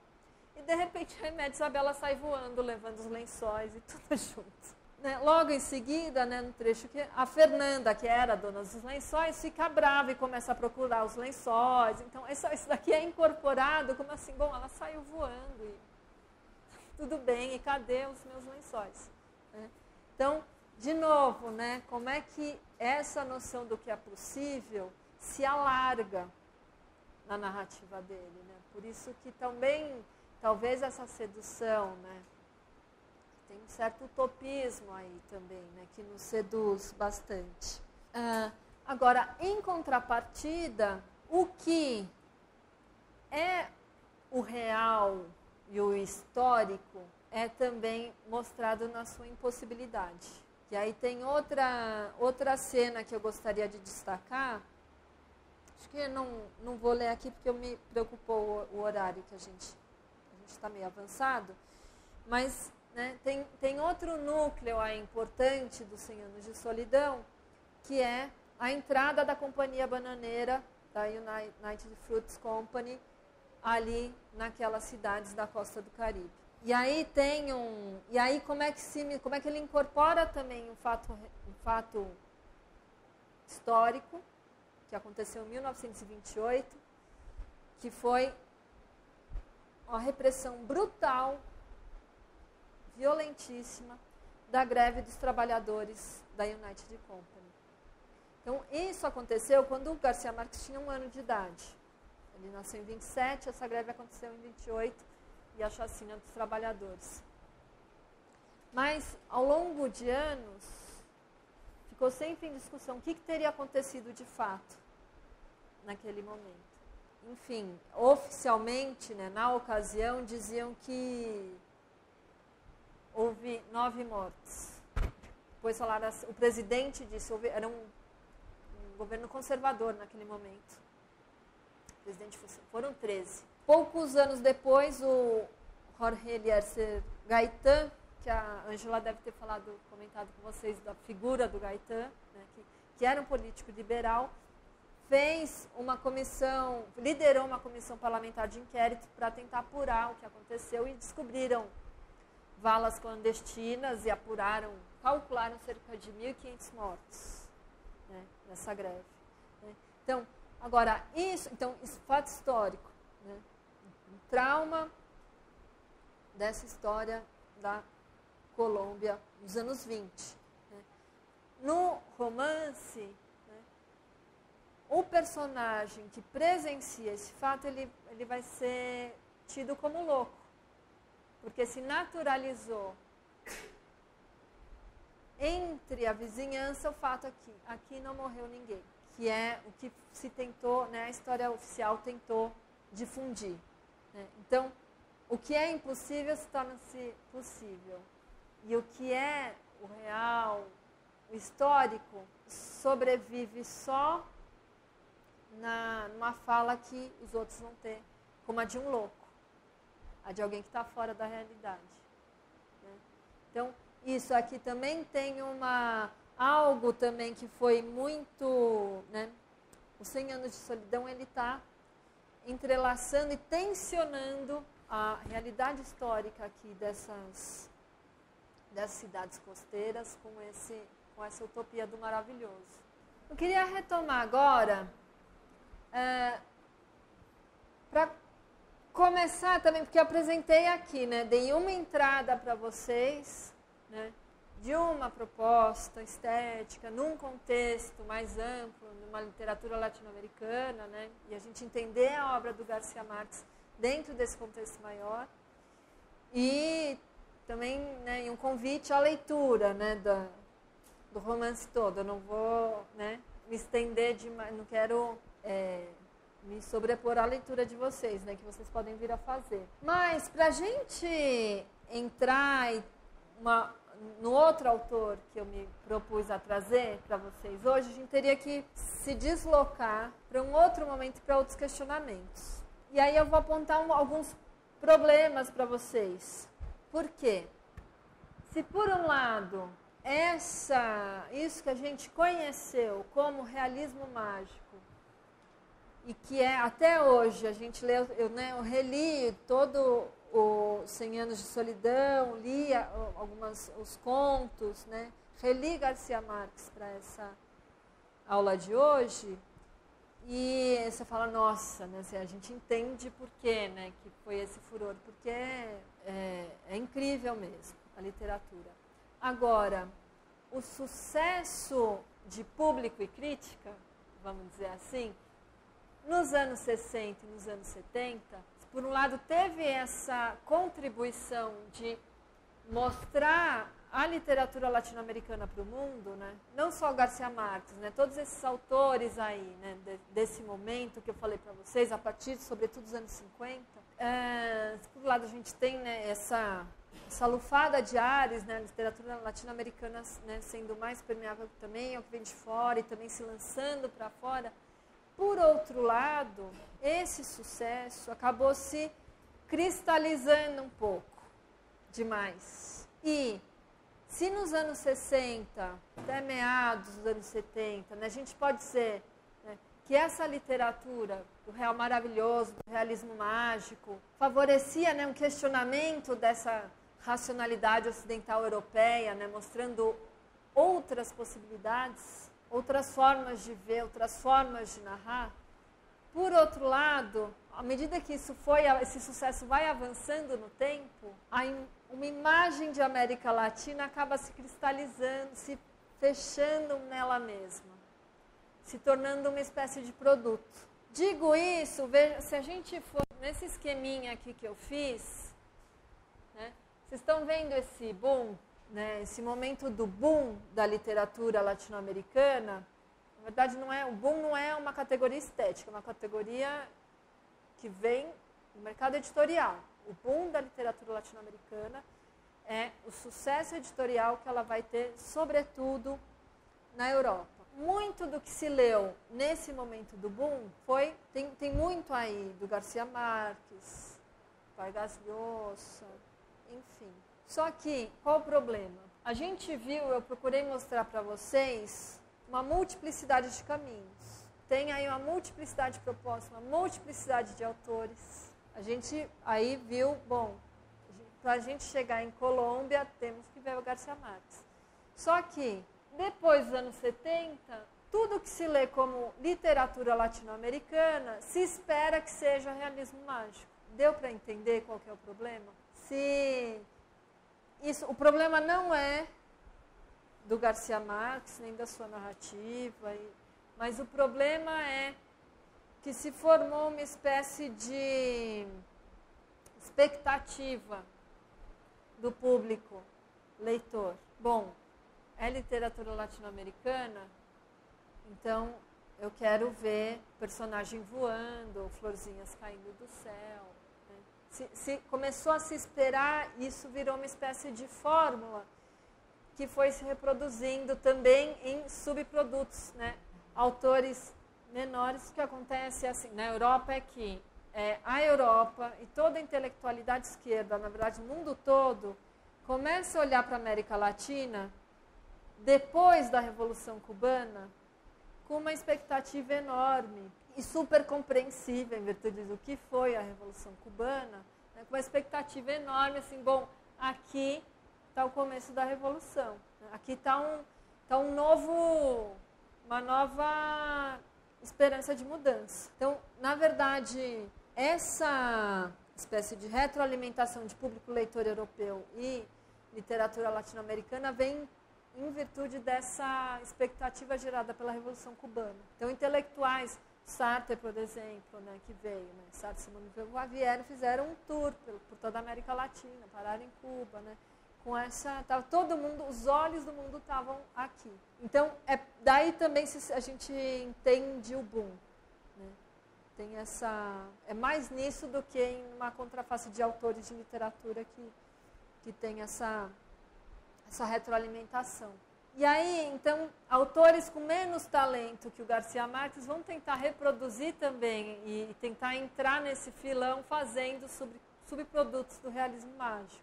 S1: E, de repente, a Remédio Isabela sai voando, levando os lençóis e tudo junto. Né? Logo em seguida, né, no trecho que a Fernanda, que era a dona dos lençóis, fica brava e começa a procurar os lençóis. Então, isso daqui é incorporado como assim, bom, ela saiu voando e tudo bem, e cadê os meus lençóis? Né? Então, de novo, né, como é que essa noção do que é possível se alarga na narrativa dele? Né? Por isso que também, talvez essa sedução, né, tem um certo utopismo aí também, né, que nos seduz bastante. Agora, em contrapartida, o que é o real e o histórico é também mostrado na sua impossibilidade. E aí tem outra cena que eu gostaria de destacar. Acho que não vou ler aqui porque me preocupou o horário que a gente está meio avançado, mas... né, tem outro núcleo aí importante dos 100 anos de solidão, que é a entrada da companhia bananeira, da United Fruits Company, ali naquelas cidades da costa do Caribe. E aí como é que ele incorpora também um fato histórico, que aconteceu em 1928, que foi uma repressão brutal, violentíssima, da greve dos trabalhadores da United Company. Então, isso aconteceu quando o Garcia Marques tinha 1 ano de idade. Ele nasceu em 27, essa greve aconteceu em 28, e a chacina dos trabalhadores. Mas, ao longo de anos, ficou sempre em discussão o que teria acontecido de fato naquele momento. Enfim, oficialmente, né, na ocasião, diziam que houve 9 mortes. Depois falaram assim, o presidente disse, era um governo conservador naquele momento. O presidente foram 13. Poucos anos depois, o Jorge Eliezer Gaitán, que a Ângela deve ter comentado com vocês da figura do Gaitán, né, que era um político liberal, liderou uma comissão parlamentar de inquérito para tentar apurar o que aconteceu e descobriram valas clandestinas e calcularam cerca de 1.500 mortos, né, nessa greve. Né. Então, agora, isso fato histórico, né, um trauma dessa história da Colômbia nos anos 20. Né. No romance, né, o personagem que presencia esse fato, ele vai ser tido como louco, porque se naturalizou entre a vizinhança o fato aqui não morreu ninguém, que é o que se tentou, né, a história oficial tentou difundir. Né. Então, o que é impossível se torna-se possível. E o que é o real, o histórico, sobrevive só numa fala que os outros vão ter, como a de um louco, a de alguém que está fora da realidade. Né? Então, isso aqui também tem algo também que foi muito... Né? O 100 anos de solidão, ele está entrelaçando e tensionando a realidade histórica aqui dessas cidades costeiras com essa utopia do maravilhoso. Eu queria retomar agora, para começar também, porque eu apresentei aqui, né, dei uma entrada para vocês, né, de uma proposta estética, num contexto mais amplo, numa literatura latino-americana, né, e a gente entender a obra do Garcia Marques dentro desse contexto maior, e também, né, um convite à leitura, né, do romance todo. Eu não vou, né, me estender demais, não quero me sobrepor à leitura de vocês, né, que vocês podem vir a fazer. Mas, para a gente entrar no outro autor que eu me propus a trazer para vocês hoje, a gente teria que se deslocar para um outro momento, para outros questionamentos. E aí eu vou apontar alguns problemas para vocês. Por quê? Se por um lado, isso que a gente conheceu como realismo mágico, e que até hoje, a gente lê, eu reli todo o 100 anos de solidão, li os contos, né? Reli Garcia Marques para essa aula de hoje, e você fala, nossa, né, a gente entende por quê, né, que foi esse furor, porque é incrível mesmo a literatura. Agora, o sucesso de público e crítica, vamos dizer assim, nos anos 60 e nos anos 70, por um lado teve essa contribuição de mostrar a literatura latino-americana para o mundo, né? Não só o Garcia Marques, né? Todos esses autores aí, né? Desse momento que eu falei para vocês, a partir, sobretudo, dos anos 50. Por um lado, a gente tem, né, essa lufada de ares, né? A literatura latino-americana, né, sendo mais permeável também ao que vem de fora e também se lançando para fora. Por outro lado, esse sucesso acabou se cristalizando um pouco demais. E se nos anos 60, até meados dos anos 70, né, a gente pode dizer, né, que essa literatura do real maravilhoso, do realismo mágico, favorecia, né, um questionamento dessa racionalidade ocidental europeia, né, mostrando outras possibilidades, outras formas de ver, outras formas de narrar. Por outro lado, à medida que esse sucesso vai avançando no tempo, uma imagem de América Latina acaba se cristalizando, se fechando nela mesma, se tornando uma espécie de produto. Digo isso, se a gente for nesse esqueminha aqui que eu fiz, né, vocês estão vendo esse boom, né, esse momento do boom da literatura latino-americana. Na verdade, o boom não é uma categoria estética, é uma categoria que vem do mercado editorial. O boom da literatura latino-americana é o sucesso editorial que ela vai ter, sobretudo, na Europa. Muito do que se leu nesse momento do boom tem muito aí do Garcia Marques, Vargas Llosa, enfim. Só que, qual o problema? A gente viu, eu procurei mostrar para vocês, uma multiplicidade de caminhos. Tem aí uma multiplicidade de propostas, uma multiplicidade de autores. A gente aí viu, bom, para a gente chegar em Colômbia, temos que ver o Garcia Marques. Só que, depois dos anos 70, tudo que se lê como literatura latino-americana, se espera que seja realismo mágico. Deu para entender qual que é o problema? O problema não é do Garcia Marques, nem da sua narrativa, mas o problema é que se formou uma espécie de expectativa do público leitor. Bom, é literatura latino-americana, então eu quero ver personagem voando, florzinhas caindo do céu. Né? Se começou a se esperar, isso virou uma espécie de fórmula que foi se reproduzindo também em subprodutos, né? Autores menores. O que acontece assim, na Europa é que a Europa e toda a intelectualidade esquerda, na verdade o mundo todo, começa a olhar para a América Latina depois da Revolução Cubana com uma expectativa enorme e super compreensível em virtude do que foi a Revolução Cubana, né? Com uma expectativa enorme, assim, bom, aqui está o começo da Revolução. Aqui está uma nova esperança de mudança. Então, na verdade, essa espécie de retroalimentação de público leitor europeu e literatura latino-americana vem em virtude dessa expectativa gerada pela Revolução Cubana. Então, intelectuais, Sartre, por exemplo, né, que veio, né, Sartre e Simone de Beauvoir vieram, fizeram um tour por toda a América Latina, pararam em Cuba, né? Com tava todo mundo, os olhos do mundo estavam aqui. Então, daí também a gente entende o boom. Né? Tem é mais nisso do que em uma contraface de autores de literatura que tem essa retroalimentação. E aí, então, autores com menos talento que o Garcia Marques vão tentar reproduzir também e tentar entrar nesse filão fazendo subprodutos do realismo mágico.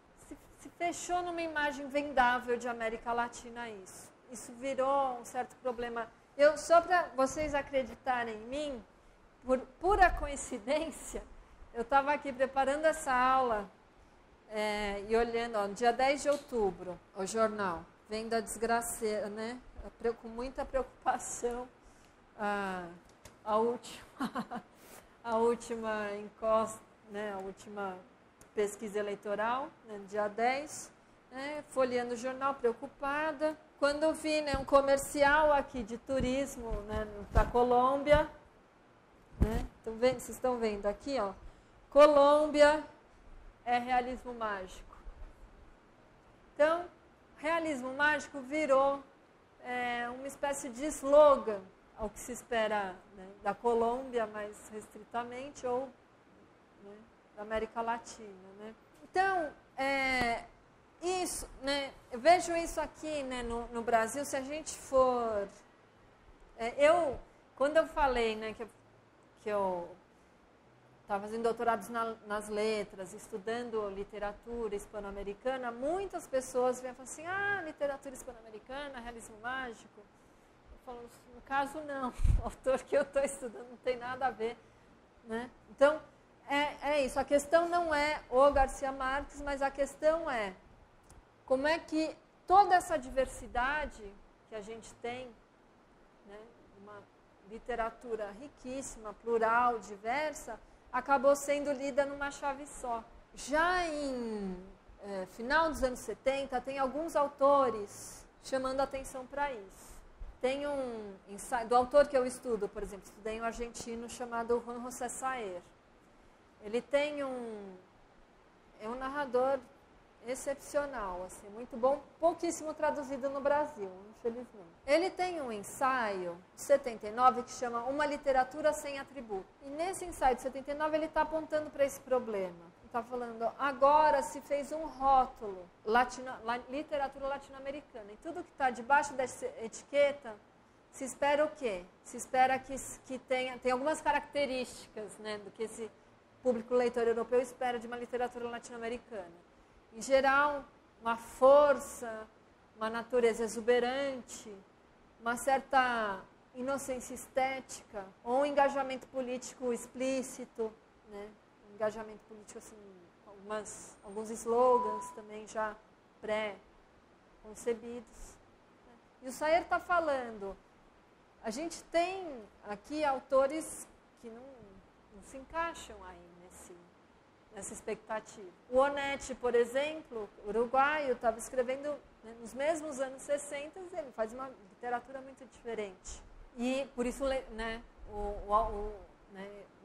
S1: Se fechou numa imagem vendável de América Latina isso. Isso virou um certo problema. Só para vocês acreditarem em mim, por pura coincidência, eu estava aqui preparando essa aula e olhando, no dia 10 de outubro, o jornal, vem da desgraceira, né? Com muita preocupação, a última encosta, né? A última pesquisa eleitoral, né, no dia 10, né, folheando o jornal, preocupada. Quando eu vi, né, um comercial aqui de turismo, né, para a Colômbia, né, vocês estão vendo aqui, ó, Colômbia é realismo mágico. Então, realismo mágico virou uma espécie de slogan ao que se espera, né, da Colômbia, mais restritamente, ou, né, da América Latina, né? Então, isso, né, eu vejo isso aqui, né, no Brasil, se a gente for... quando eu falei, né, que eu estava fazendo doutorados nas letras, estudando literatura hispano-americana, muitas pessoas vêm e falam assim, literatura hispano-americana, realismo mágico. Eu falo, no caso, não. O autor que eu estou estudando não tem nada a ver, né? Então, é isso. A questão não é o Garcia Marques, mas a questão é como é que toda essa diversidade que a gente tem, né, uma literatura riquíssima, plural, diversa, acabou sendo lida numa chave só. Já em final dos anos 70, tem alguns autores chamando atenção para isso. Tem um ensaio, do autor que eu estudo, por exemplo, estudei um argentino chamado Juan José Saer. Ele tem é um narrador excepcional, assim, muito bom, pouquíssimo traduzido no Brasil, infelizmente. Ele tem um ensaio de 79 que chama Uma Literatura Sem Atributo. E nesse ensaio de 79 ele está apontando para esse problema. Está falando, agora se fez um rótulo, literatura latino-americana, e tudo que está debaixo dessa etiqueta, se espera o quê? Se espera que tem algumas características, né, do que esse público leitor europeu espera de uma literatura latino-americana. Em geral, uma força, uma natureza exuberante, uma certa inocência estética, ou um engajamento político explícito, né? Engajamento político, assim, alguns slogans também já pré-concebidos. Né? E o Saer está falando, a gente tem aqui autores que não se encaixam aí nessa expectativa. O Onetti, por exemplo, uruguaio, estava escrevendo, né, nos mesmos anos 60, ele faz uma literatura muito diferente. E, por isso, né,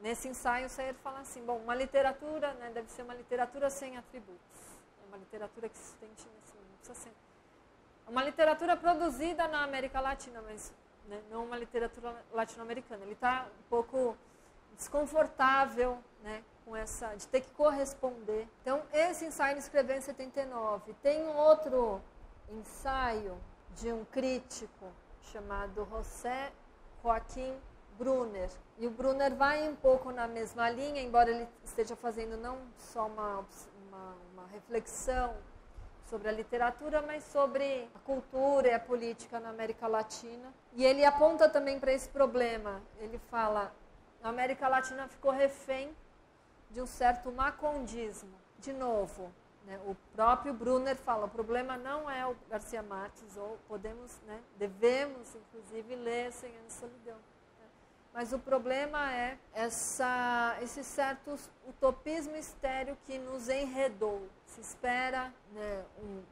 S1: nesse ensaio, o Saer fala assim, bom, uma literatura, né, deve ser uma literatura sem atributos. É uma literatura que se sustente, assim, não precisa ser. Uma literatura produzida na América Latina, mas, né, não uma literatura latino-americana. Ele está um pouco desconfortável, né, com essa, de ter que corresponder. Então, esse ensaio ele escreveu em 79. Tem um outro ensaio de um crítico chamado José Joaquim Brunner. E o Brunner vai um pouco na mesma linha, embora ele esteja fazendo não só uma reflexão sobre a literatura, mas sobre a cultura e a política na América Latina. E ele aponta também para esse problema. Ele fala, a América Latina ficou refém de um certo macondismo. De novo, né, o próprio Brunner fala, o problema não é o Garcia Marques, ou podemos, né, devemos, inclusive, ler 100 Anos de Solidão. Né? Mas o problema é esse certo utopismo estéril que nos enredou. Se espera, né,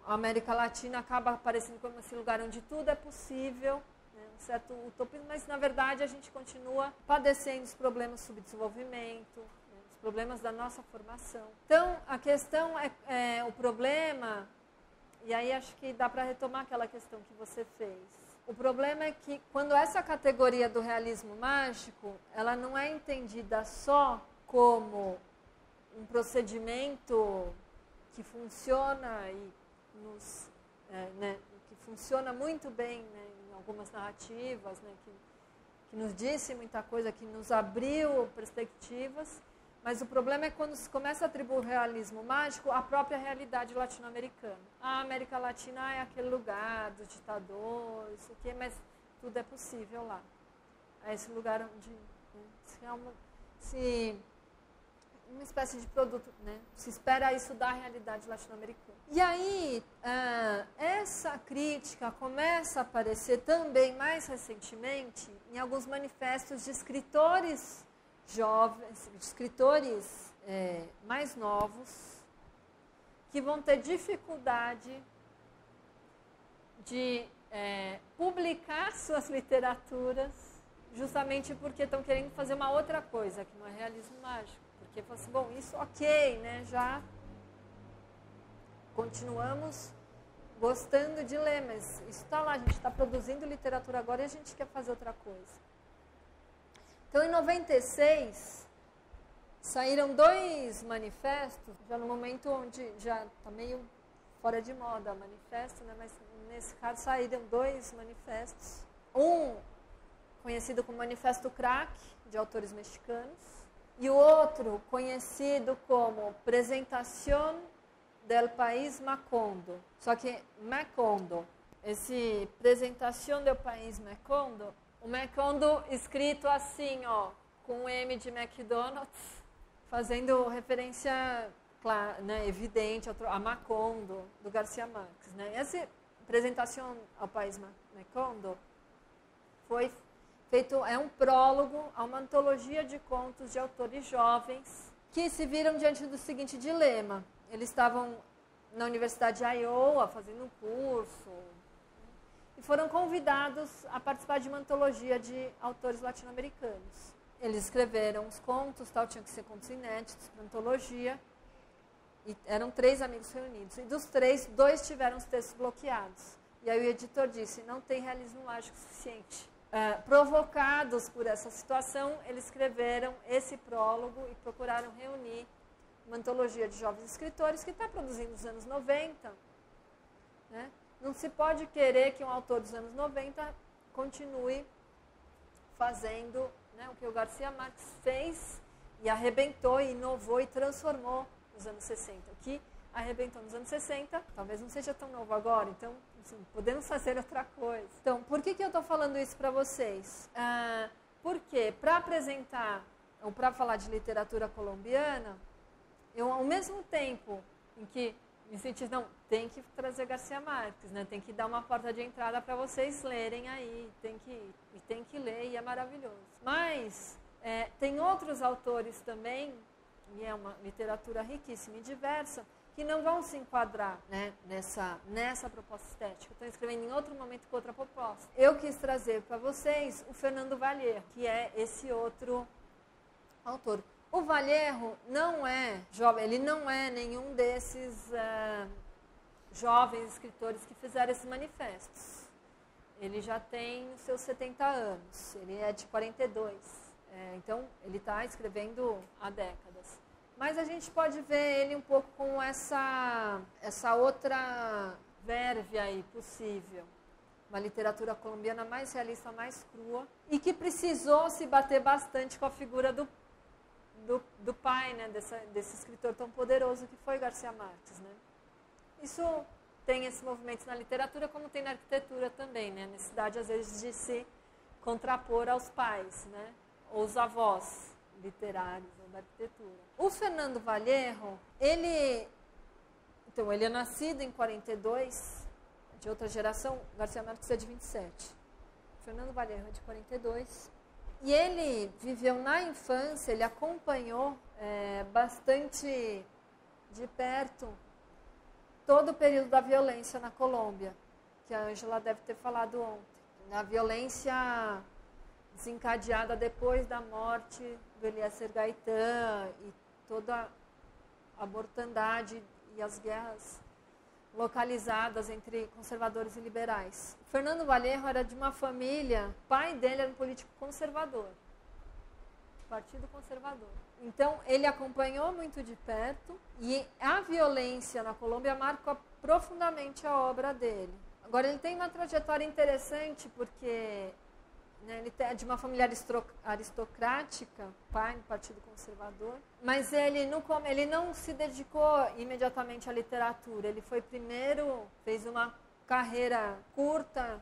S1: a América Latina acaba aparecendo como esse lugar onde tudo é possível, um certo utopismo, mas na verdade a gente continua padecendo os problemas de subdesenvolvimento, né, os problemas da nossa formação. Então, a questão o problema, e aí acho que dá para retomar aquela questão que você fez. O problema é que quando essa categoria do realismo mágico, ela não é entendida só como um procedimento que funciona e que funciona muito bem, né, algumas narrativas, né, que nos disse muita coisa, que nos abriu perspectivas, mas o problema é quando se começa a atribuir o realismo mágico à própria realidade latino-americana. A América Latina é aquele lugar dos ditadores, isso aqui, mas tudo é possível lá. É esse lugar onde, né, uma espécie de produto, né, se espera isso da realidade latino-americana. E aí, essa crítica começa a aparecer também mais recentemente em alguns manifestos de escritores jovens, de escritores mais novos, que vão ter dificuldade de publicar suas literaturas, justamente porque estão querendo fazer uma outra coisa, que não é realismo mágico. Porque fala assim, bom, isso ok, né, já continuamos gostando de ler, mas isso está lá, a gente está produzindo literatura agora e a gente quer fazer outra coisa. Então, em 96, saíram 2 manifestos, já no momento onde já está meio fora de moda o manifesto, né, mas nesse caso saíram 2 manifestos. Um conhecido como Manifesto Crack, de autores mexicanos, e o outro conhecido como Presentación del País Macondo. Só que Macondo, esse Presentación del País Macondo, o Macondo escrito assim, ó, com um M de McDonald's, fazendo referência, claro, né, evidente a Macondo, do Garcia Marques. Né? Essa Presentación ao País Macondo foi é um prólogo a uma antologia de contos de autores jovens que se viram diante do seguinte dilema. Eles estavam na Universidade de Iowa fazendo um curso e foram convidados a participar de uma antologia de autores latino-americanos. Eles escreveram os contos, tal, tinham que ser contos inéditos para a antologia, e eram 3 amigos reunidos. E dos 3, 2 tiveram os textos bloqueados. E aí o editor disse, não tem realismo mágico suficiente. Provocados por essa situação, eles escreveram esse prólogo e procuraram reunir uma antologia de jovens escritores que está produzindo nos anos 90. Né? Não se pode querer que um autor dos anos 90 continue fazendo, né, o que o Garcia Marques fez e arrebentou, e inovou e transformou nos anos 60. O que arrebentou nos anos 60, talvez não seja tão novo agora, então assim, podemos fazer outra coisa. Então, por que eu estou falando isso para vocês? Porque para apresentar, ou para falar de literatura colombiana, eu, ao mesmo tempo em que me senti, não, tem que trazer Garcia Marques, né? Tem que dar uma porta de entrada para vocês lerem aí, tem que ler, e é maravilhoso. Mas tem outros autores também, e é uma literatura riquíssima e diversa, que não vão se enquadrar, né, nessa proposta estética. Estou escrevendo em outro momento com outra proposta. Eu quis trazer para vocês o Fernando Vallejo, que é esse outro autor. O Vallejo não é jovem, ele não é nenhum desses jovens escritores que fizeram esses manifestos. Ele já tem os seus 70 anos, ele é de 42, então ele está escrevendo há décadas. Mas a gente pode ver ele um pouco com essa outra verve aí possível. Uma literatura colombiana mais realista, mais crua, e que precisou se bater bastante com a figura do pai, né, desse escritor tão poderoso que foi Garcia Marques. Né? Isso tem esses movimentos na literatura, como tem na arquitetura também, né? A necessidade, às vezes, de se contrapor aos pais, né? Ou os avós literários ou da arquitetura. O Fernando Vallejo, ele é nascido em 42, de outra geração. Garcia Marques é de 27. O Fernando Vallejo é de 42. E ele viveu na infância, ele acompanhou bastante de perto todo o período da violência na Colômbia, que a Ângela deve ter falado ontem. A violência desencadeada depois da morte do Eliezer Gaitán e toda a mortandade e as guerras localizadas entre conservadores e liberais. Fernando Vallejo era de uma família, o pai dele era um político conservador, Partido Conservador. Então, ele acompanhou muito de perto e a violência na Colômbia marcou profundamente a obra dele. Agora, ele tem uma trajetória interessante porque, né, ele é de uma família aristocrática, pai do Partido Conservador, mas ele não se dedicou imediatamente à literatura. Ele foi primeiro, fez uma carreira curta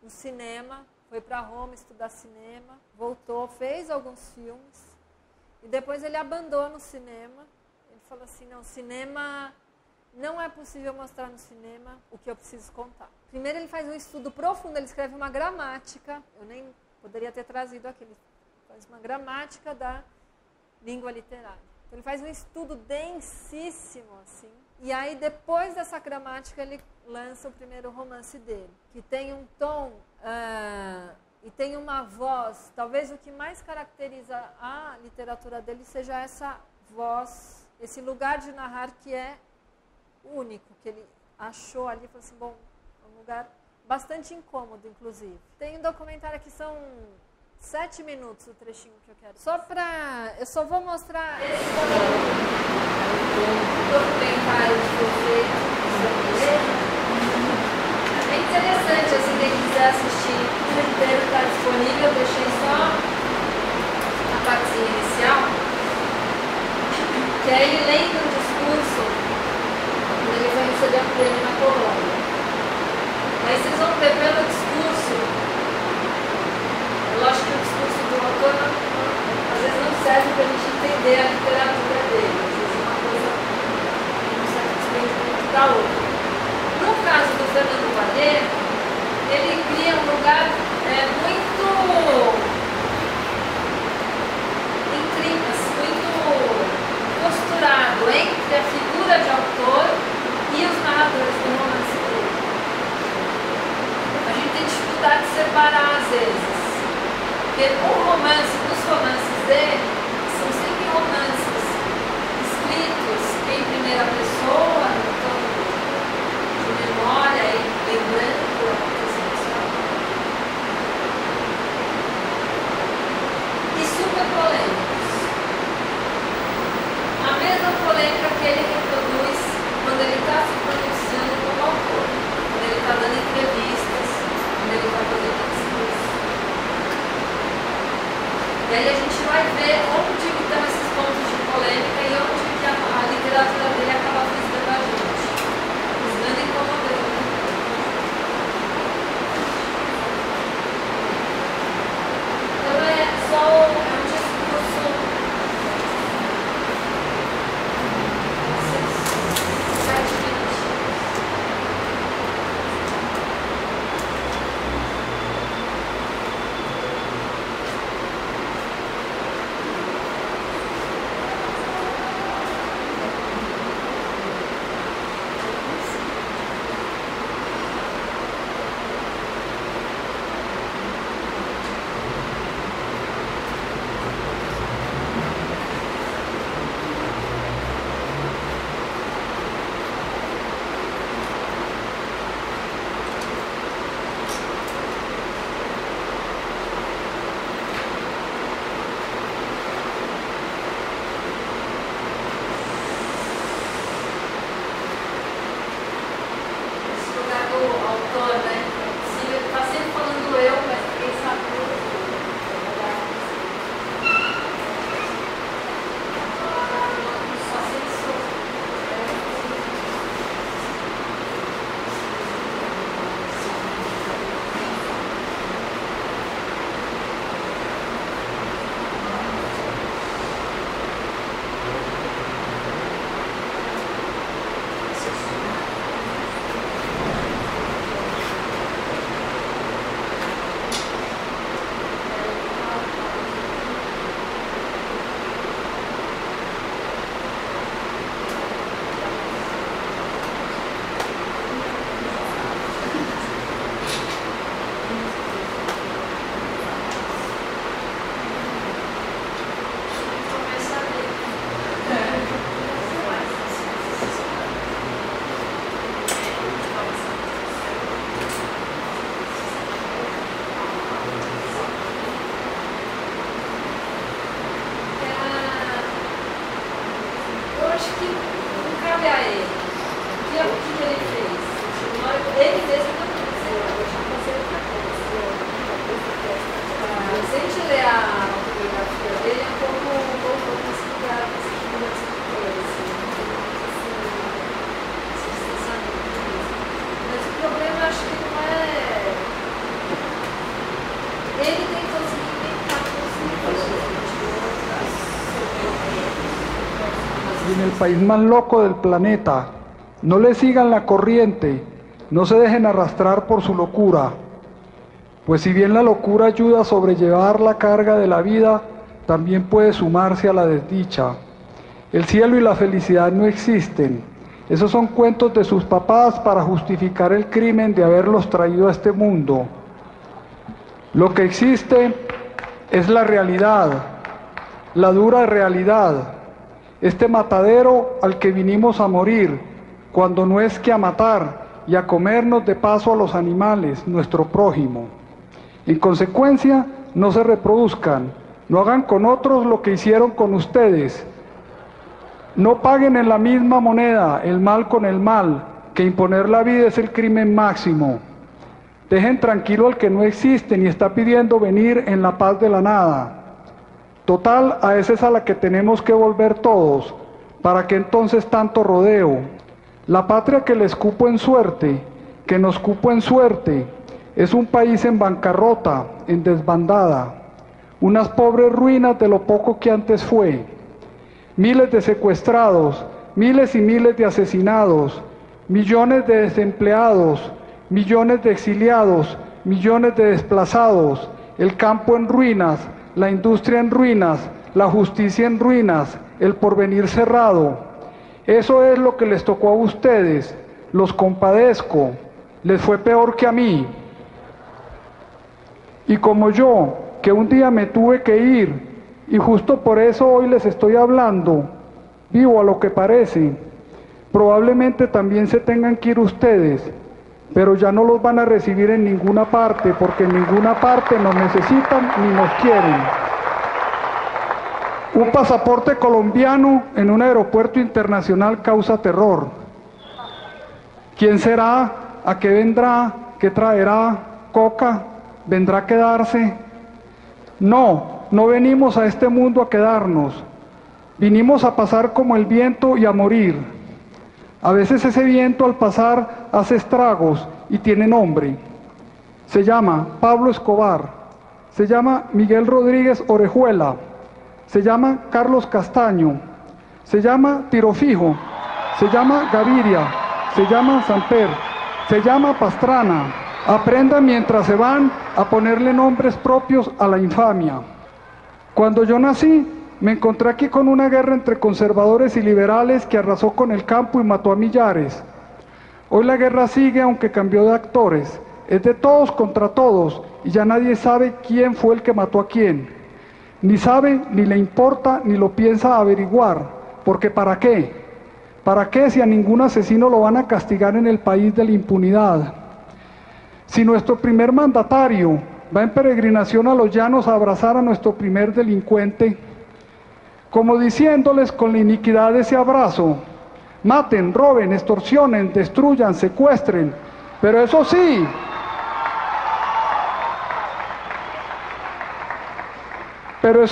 S1: no cinema, foi para Roma estudar cinema, voltou, fez alguns filmes, e depois ele abandona o cinema. Ele falou assim, não, cinema não é possível mostrar no cinema o que eu preciso contar. Primeiro ele faz um estudo profundo, ele escreve uma gramática, eu nem poderia ter trazido aqui, ele faz uma gramática da língua literária. Então ele faz um estudo densíssimo, assim, e aí depois dessa gramática ele lança o primeiro romance dele, que tem um tom e tem uma voz. Talvez o que mais caracteriza a literatura dele seja essa voz, esse lugar de narrar que é único, que ele achou ali, falou assim, bom, é um lugar bastante incômodo, inclusive. Tem um documentário aqui, são 7 minutos o trechinho que eu quero. Eu só vou mostrar esse documentário que foi feito sobre ele. É bem interessante, assim, quem quiser assistir, o inteiro está disponível. Eu deixei só a partezinha inicial, que é ele lendo um discurso quando ele foi receber um prêmio na Colômbia. Aí vocês vão ver pelo discurso, eu acho que o discurso do autor às vezes não serve para a gente entender a literatura dele, às vezes é uma coisa que não serve muito da outra. No caso do Fernando Vallejo, ele cria um lugar muito entre a figura de autor e os narradores do romance dele. A gente tem dificuldade de separar às vezes, porque dos romances dele são sempre romances escritos em primeira pessoa, então, de memória e lembrando a acontecimento. E super polêmicos. A mesma polêmica que ele reproduz quando ele está se pronunciando como autor, quando ele está dando entrevistas, quando ele está fazendo discurso. E aí a gente vai ver onde estão esses pontos de polêmica e onde que a literatura dele acaba fisgando a gente. Fisgando e incomodando. Então é só um discurso 7:20.
S2: En el país más loco del planeta, no le sigan la corriente, no se dejen arrastrar por su locura, pues si bien la locura ayuda a sobrellevar la carga de la vida, también puede sumarse a la desdicha. El cielo y la felicidad no existen, esos son cuentos de sus papás para justificar el crimen de haberlos traído a este mundo. Lo que existe es la realidad, la dura realidad, este matadero al que vinimos a morir, cuando no es que a matar y a comernos de paso a los animales, nuestro prójimo. En consecuencia, no se reproduzcan, no hagan con otros lo que hicieron con ustedes. No paguen en la misma moneda el mal con el mal, que imponer la vida es el crimen máximo. Dejen tranquilo al que no existe ni está pidiendo venir en la paz de la nada. Total, a esa es a la que tenemos que volver todos. ¿Para qué entonces tanto rodeo? La patria que les cupo en suerte, que nos cupo en suerte, es un país en bancarrota, en desbandada, unas pobres ruinas de lo poco que antes fue, miles de secuestrados, miles y miles de asesinados, millones de desempleados, millones de exiliados, millones de desplazados, el campo en ruinas, la industria en ruinas, la justicia en ruinas, el porvenir cerrado. Eso es lo que les tocó a ustedes. Los compadezco. Les fue peor que a mí. Y como yo, que un día me tuve que ir, y justo por eso hoy les estoy hablando, vivo a lo que parece, probablemente también se tengan que ir ustedes, pero ya no los van a recibir en ninguna parte, porque en ninguna parte nos necesitan ni nos quieren. Un pasaporte colombiano en un aeropuerto internacional causa terror. ¿Quién será? ¿A qué vendrá? ¿Qué traerá? ¿Coca? ¿Vendrá a quedarse? No, no venimos a este mundo a quedarnos. Vinimos a pasar como el viento y a morir. A veces ese viento al pasar hace estragos y tiene nombre. Se llama Pablo Escobar, se llama Miguel Rodríguez Orejuela, se llama Carlos Castaño, se llama Tiro Fijo, se llama Gaviria, se llama Samper, se llama Pastrana. Aprendan mientras se van a ponerle nombres propios a la infamia. Cuando yo nací, me encontré aquí con una guerra entre conservadores y liberales que arrasó con el campo y mató a millares. Hoy la guerra sigue, aunque cambió de actores. Es de todos contra todos y ya nadie sabe quién fue el que mató a quién. Ni sabe, ni le importa, ni lo piensa averiguar. Porque ¿para qué? ¿Para qué si a ningún asesino lo van a castigar en el país de la impunidad? Si nuestro primer mandatario va en peregrinación a los llanos a abrazar a nuestro primer delincuente, como diciéndoles con la iniquidad de ese abrazo, maten, roben, extorsionen, destruyan, secuestren, pero eso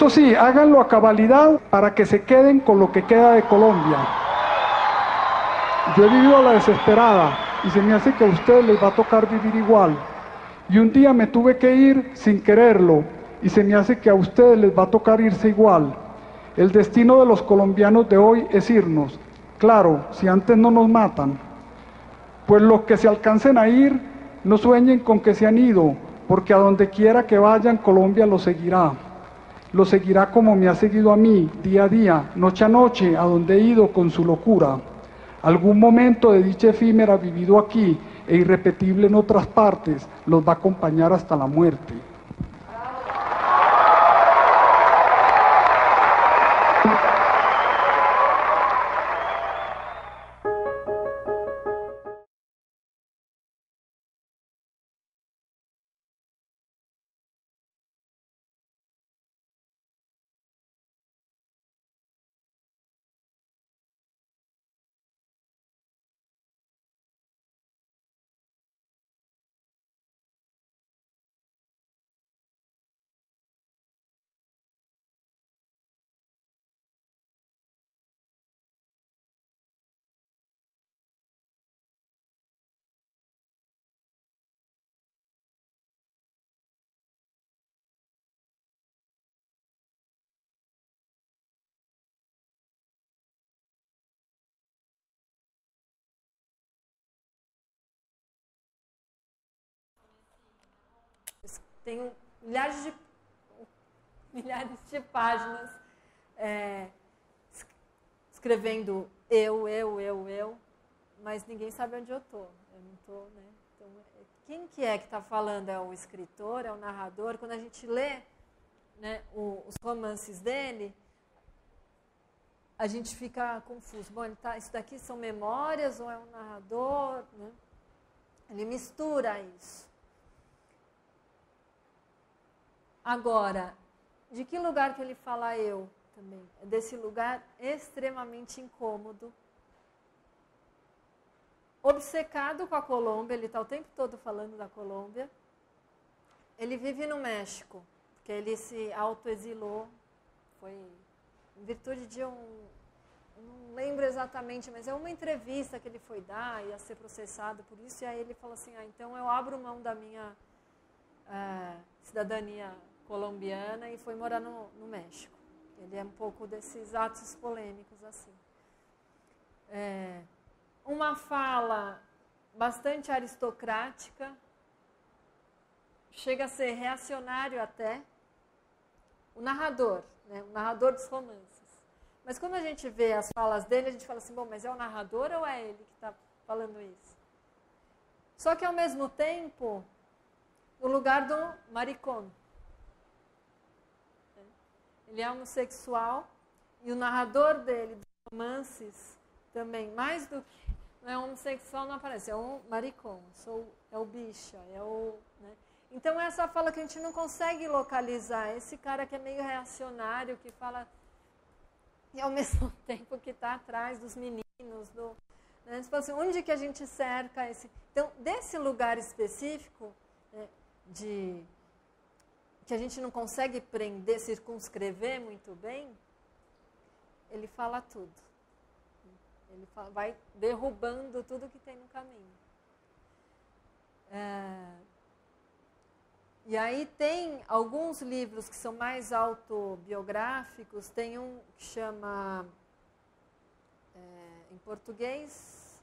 S2: sí, háganlo a cabalidad para que se queden con lo que queda de Colombia. Yo he vivido a la desesperada y se me hace que a ustedes les va a tocar vivir igual. Y un día me tuve que ir sin quererlo y se me hace que a ustedes les va a tocar irse igual. El destino de los colombianos de hoy es irnos. Claro, si antes no nos matan. Pues los que se alcancen a ir, no sueñen con que se han ido, porque a donde quiera que vayan, Colombia los seguirá. Los seguirá como me ha seguido a mí, día a día, noche a noche, a donde he ido con su locura. Algún momento de dicha efímera vivido aquí e irrepetible en otras partes, los va a acompañar hasta la muerte.
S1: Tem milhares de páginas escrevendo eu, mas ninguém sabe onde eu estou. Eu não estou, né? Então, quem que está falando? É o escritor, é o narrador? Quando a gente lê, né, os romances dele, a gente fica confuso. Bom, isso daqui são memórias ou é um narrador? Né? Ele mistura isso. Agora, de que lugar que ele fala eu também? É desse lugar extremamente incômodo, obcecado com a Colômbia, ele está o tempo todo falando da Colômbia. Ele vive no México, porque ele se autoexilou, foi em virtude de não lembro exatamente, mas é uma entrevista que ele foi dar, ia ser processado por isso, e aí ele falou assim, então eu abro mão da minha cidadania colombiana e foi morar no México. Ele é um pouco desses atos polêmicos assim. Uma fala bastante aristocrática, chega a ser reacionário até, o narrador, né, o narrador dos romances. Mas quando a gente vê as falas dele, a gente fala assim, bom, mas é o narrador ou é ele que está falando isso? Só que, ao mesmo tempo, no lugar do maricón. Ele é homossexual e o narrador dele, dos romances, também, mais do que... Não é homossexual, não aparece, é um maricón, é o bicha, é o... Né? Então, essa fala que a gente não consegue localizar, esse cara que é meio reacionário, que fala... E ao mesmo tempo que está atrás dos meninos, né? Você fala assim, onde que a gente cerca esse... Então, desse lugar específico, né, que a gente não consegue prender, circunscrever muito bem, ele fala tudo. Ele vai derrubando tudo que tem no caminho. E aí tem alguns livros que são mais autobiográficos. Tem um que chama, em português,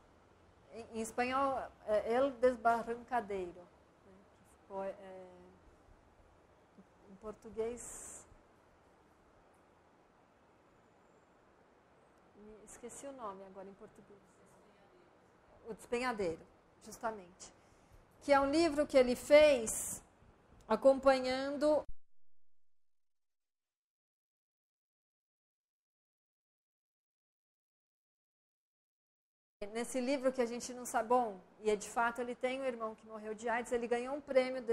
S1: em espanhol, El Desbarrancadeiro. Né, que foi, em português... Esqueci o nome agora em português. O Despenhadeiro, justamente. Que é um livro que ele fez acompanhando... Nesse livro que a gente não sabe... Bom, e de fato ele tem um irmão que morreu de AIDS, ele ganhou um prêmio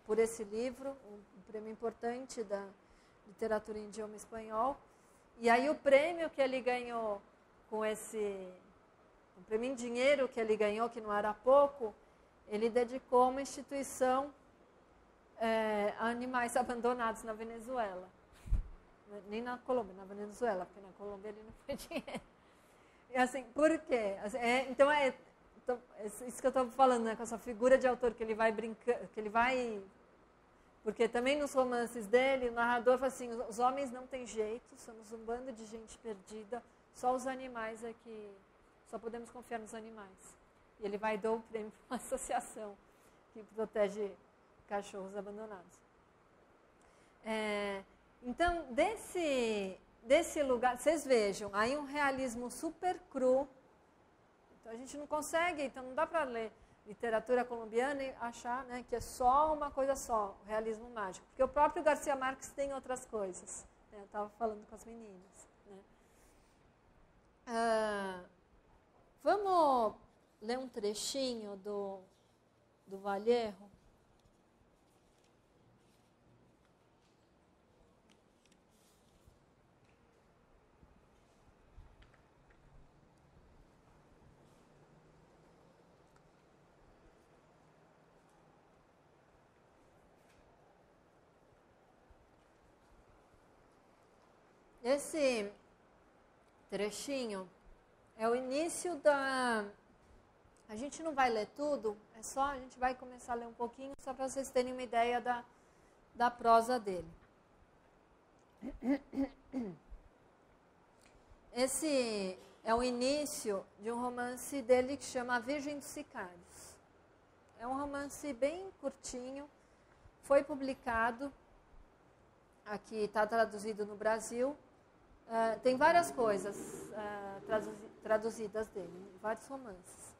S1: por esse livro, um prêmio importante da literatura em idioma espanhol. E aí o prêmio que ele ganhou com o prêmio em dinheiro que ele ganhou, que não era pouco, ele dedicou a uma instituição a animais abandonados na Venezuela. Nem na Colômbia, na Venezuela, porque na Colômbia ele não foi dinheiro. E assim, por quê? Então, isso que eu estou falando, né, com essa figura de autor que ele vai brincando, que ele vai... Porque também nos romances dele, o narrador fala assim, os homens não têm jeito, somos um bando de gente perdida, só os animais é que... Só podemos confiar nos animais. E ele vai dar o prêmio para uma associação que protege cachorros abandonados. Então, desse lugar, vocês vejam, aí um realismo super cru. Então, a gente não consegue, então não dá para ler literatura colombiana e achar, né, que é só uma coisa só, o realismo mágico. Porque o próprio Garcia Marques tem outras coisas. Né? Eu estava falando com as meninas. Né? Vamos ler um trechinho do Vallejo? Esse trechinho é o início da... A gente não vai ler tudo, a gente vai começar a ler um pouquinho, só para vocês terem uma ideia da prosa dele. Esse é o início de um romance dele que chama A Virgem dos Sicários. É um romance bem curtinho, foi publicado, aqui está traduzido no Brasil. Tem várias coisas traduzidas dele, vários romances.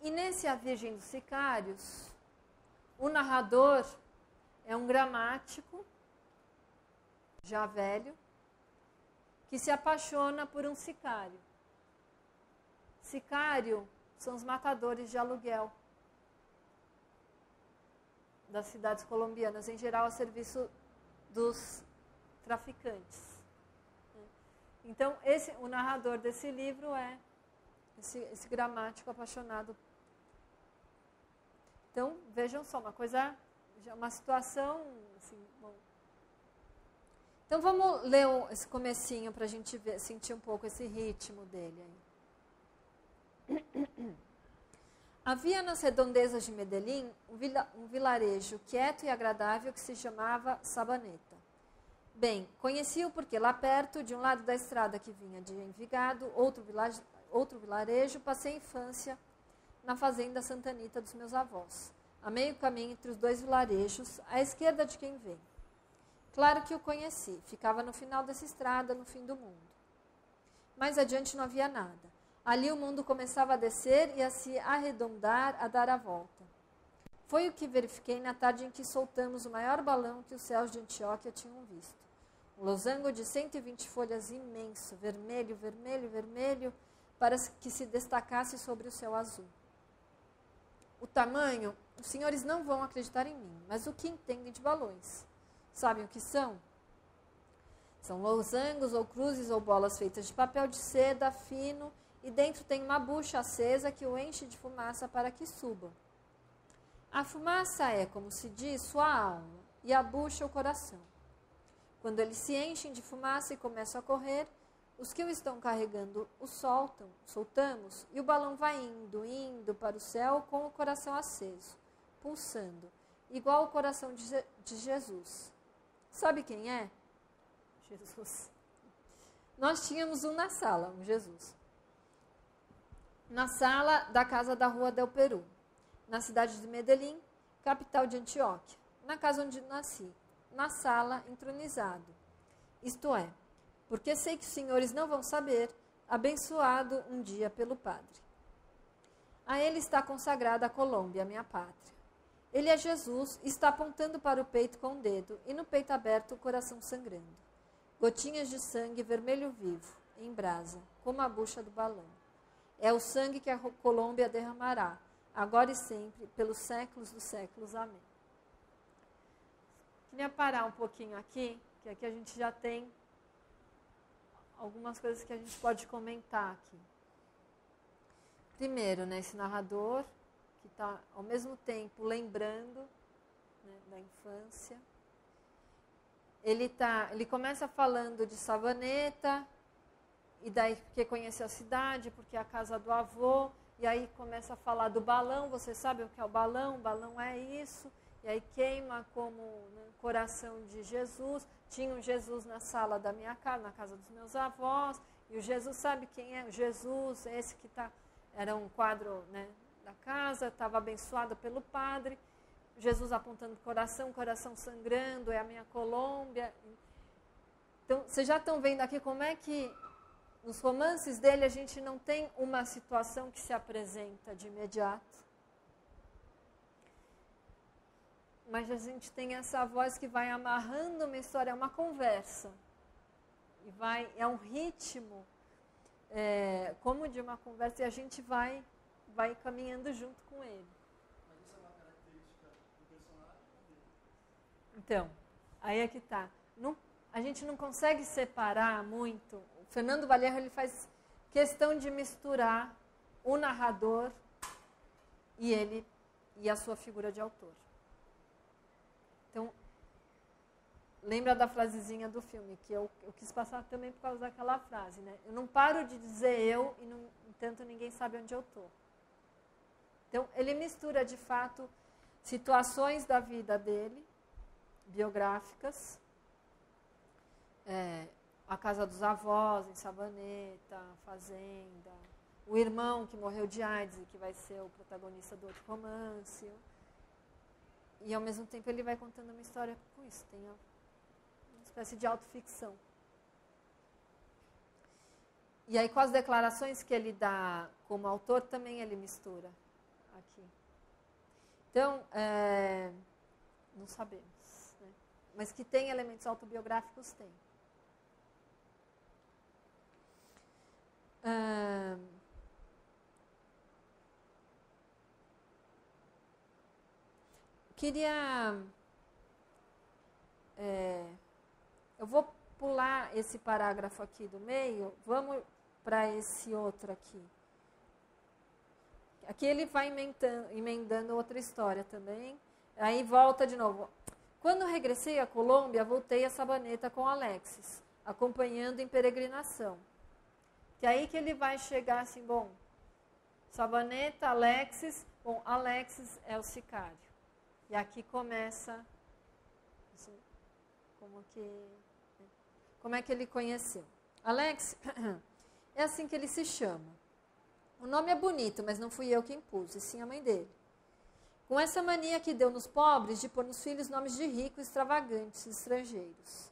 S1: E nesse A Virgem dos Sicários, o narrador é um gramático, já velho, que se apaixona por um sicário. Sicário são os matadores de aluguel das cidades colombianas, em geral a serviço dos traficantes. Então, o narrador desse livro é esse gramático apaixonado. Então, vejam só, uma situação... Assim, bom. Então, vamos ler esse comecinho para a gente sentir um pouco esse ritmo dele aí. Havia nas redondezas de Medellín um vilarejo quieto e agradável que se chamava Sabaneta. Bem, conheci-o porque lá perto, de um lado da estrada que vinha de Envigado, outro vilarejo, passei a infância na fazenda Santanita dos meus avós, a meio caminho entre os dois vilarejos, à esquerda de quem vem. Claro que o conheci, ficava no final dessa estrada, no fim do mundo. Mais adiante não havia nada. Ali o mundo começava a descer e a se arredondar, a dar a volta. Foi o que verifiquei na tarde em que soltamos o maior balão que os céus de Antioquia tinham visto. Um losango de 120 folhas imenso, vermelho, vermelho, vermelho, para que se destacasse sobre o céu azul. O tamanho, os senhores não vão acreditar em mim, mas o que entendem de balões? Sabem o que são? São losangos ou cruzes ou bolas feitas de papel de seda fino e dentro tem uma bucha acesa que o enche de fumaça para que suba. A fumaça é, como se diz, sua alma e a bucha o coração. Quando eles se enchem de fumaça e começam a correr, os que o estão carregando o soltamos, e o balão vai indo para o céu com o coração aceso, pulsando, igual o coração de Jesus. Sabe quem é? Jesus. Nós tínhamos um na sala, um Jesus. Na sala da casa da Rua del Peru, na cidade de Medellín, capital de Antioquia, na casa onde nasci, na sala, entronizado. Isto é, porque sei que os senhores não vão saber, abençoado um dia pelo Padre. A ele está consagrada a Colômbia, minha pátria. Ele é Jesus e está apontando para o peito com o dedo, e no peito aberto o coração sangrando. Gotinhas de sangue vermelho vivo, em brasa, como a bucha do balão. É o sangue que a Colômbia derramará, agora e sempre, pelos séculos dos séculos. Amém. Queria parar um pouquinho aqui, que aqui a gente já tem algumas coisas que a gente pode comentar aqui. Primeiro, né, esse narrador que está, ao mesmo tempo, lembrando, né, da infância. Ele começa falando de Sabaneta, e daí porque conheceu a cidade, porque é a casa do avô, e aí começa a falar do balão. Você sabe o que é o balão? O balão é isso. E aí queima como, né, coração de Jesus. Tinha um Jesus na sala da minha casa, na casa dos meus avós. E o Jesus, sabe quem é? O Jesus, esse que era um quadro, né, da casa, estava abençoado pelo padre. Jesus apontando o coração sangrando, é a minha Colômbia. Então, vocês já estão vendo aqui como é que nos romances dele a gente não tem uma situação que se apresenta de imediato. Mas a gente tem essa voz que vai amarrando uma história, é uma conversa. E é um ritmo, como de uma conversa, e a gente vai caminhando junto com ele.
S3: Mas isso é uma característica do personagem ou dele?
S1: Então, aí é que está. A gente não consegue separar muito. O Fernando Valerro, ele faz questão de misturar o narrador e a sua figura de autor. Então, lembra da frasezinha do filme, que eu quis passar também por causa daquela frase, né? Eu não paro de dizer eu, e, no entanto, ninguém sabe onde eu estou. Então, ele mistura, de fato, situações da vida dele, biográficas, a casa dos avós, em Sabaneta, a fazenda, o irmão que morreu de AIDS e que vai ser o protagonista do outro romance. E, ao mesmo tempo, ele vai contando uma história com isso. Tem uma espécie de autoficção. E aí, com as declarações que ele dá como autor, também ele mistura aqui. Então, não sabemos, né? Mas que tem elementos autobiográficos, tem. Eu vou pular esse parágrafo aqui do meio, vamos para esse outro aqui. Aqui ele vai emendando outra história também. Aí volta de novo. Quando regressei à Colômbia, voltei a Sabaneta com Alexis, acompanhando em peregrinação. Que é aí que ele vai chegar assim, bom, Sabaneta, Alexis, bom, Alexis é o sicário. E aqui começa assim, como é que ele conheceu. Alex é assim que ele se chama. O nome é bonito, mas não fui eu quem pus, e sim a mãe dele. com essa mania que deu nos pobres de pôr nos filhos nomes de ricos extravagantes estrangeiros.